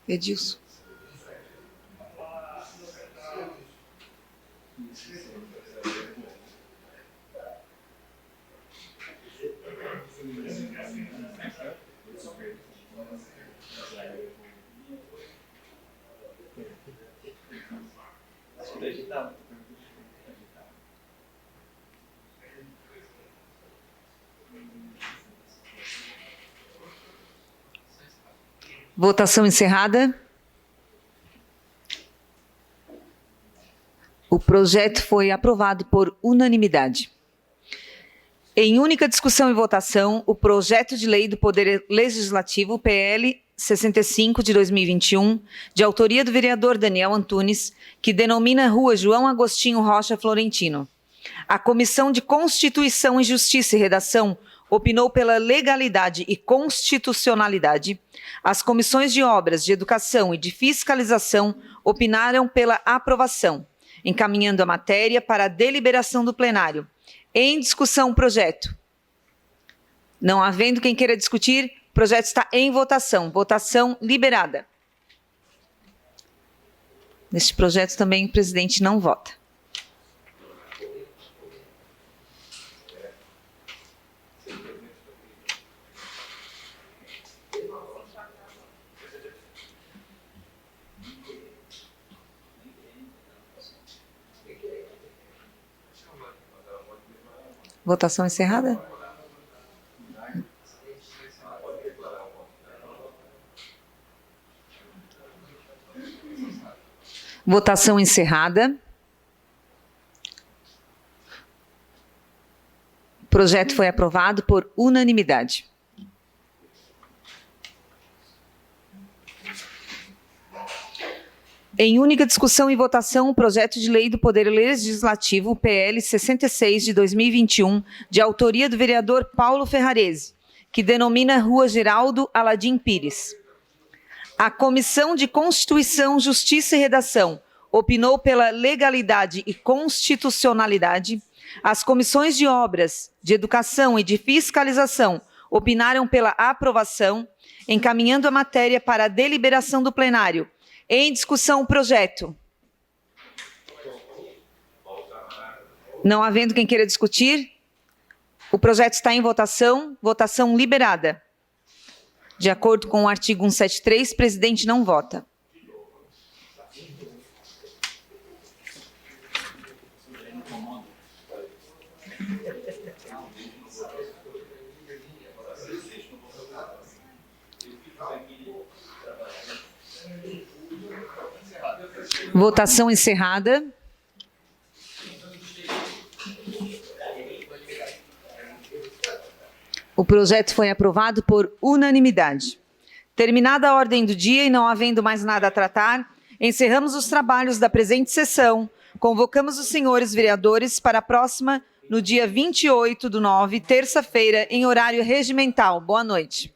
Edilson. Votação encerrada. O projeto foi aprovado por unanimidade. Em única discussão e votação, o projeto de lei do Poder Legislativo, PL 65 de 2021, de autoria do vereador Daniel Antunes, que denomina Rua João Agostinho Rocha Florentino. A Comissão de Constituição e Justiça e Redação opinou pela legalidade e constitucionalidade. As comissões de Obras, de Educação e de Fiscalização opinaram pela aprovação, encaminhando a matéria para a deliberação do plenário. Em discussão o projeto. Não havendo quem queira discutir, o projeto está em votação. Votação liberada. Neste projeto também o presidente não vota. Votação encerrada? Votação encerrada. O projeto foi aprovado por unanimidade. Em única discussão e votação, o projeto de lei do Poder Legislativo, PL 66 de 2021, de autoria do vereador Paulo Ferrarese, que denomina Rua Geraldo Aladim Pires. A Comissão de Constituição, Justiça e Redação opinou pela legalidade e constitucionalidade. As comissões de Obras, de Educação e de Fiscalização opinaram pela aprovação, encaminhando a matéria para a deliberação do plenário. Em discussão o projeto. Não havendo quem queira discutir, o projeto está em votação. Votação liberada. De acordo com o artigo 173, presidente não vota. Votação encerrada. O projeto foi aprovado por unanimidade. Terminada a ordem do dia e não havendo mais nada a tratar, encerramos os trabalhos da presente sessão. Convocamos os senhores vereadores para a próxima, no dia 28/9, terça-feira, em horário regimental. Boa noite.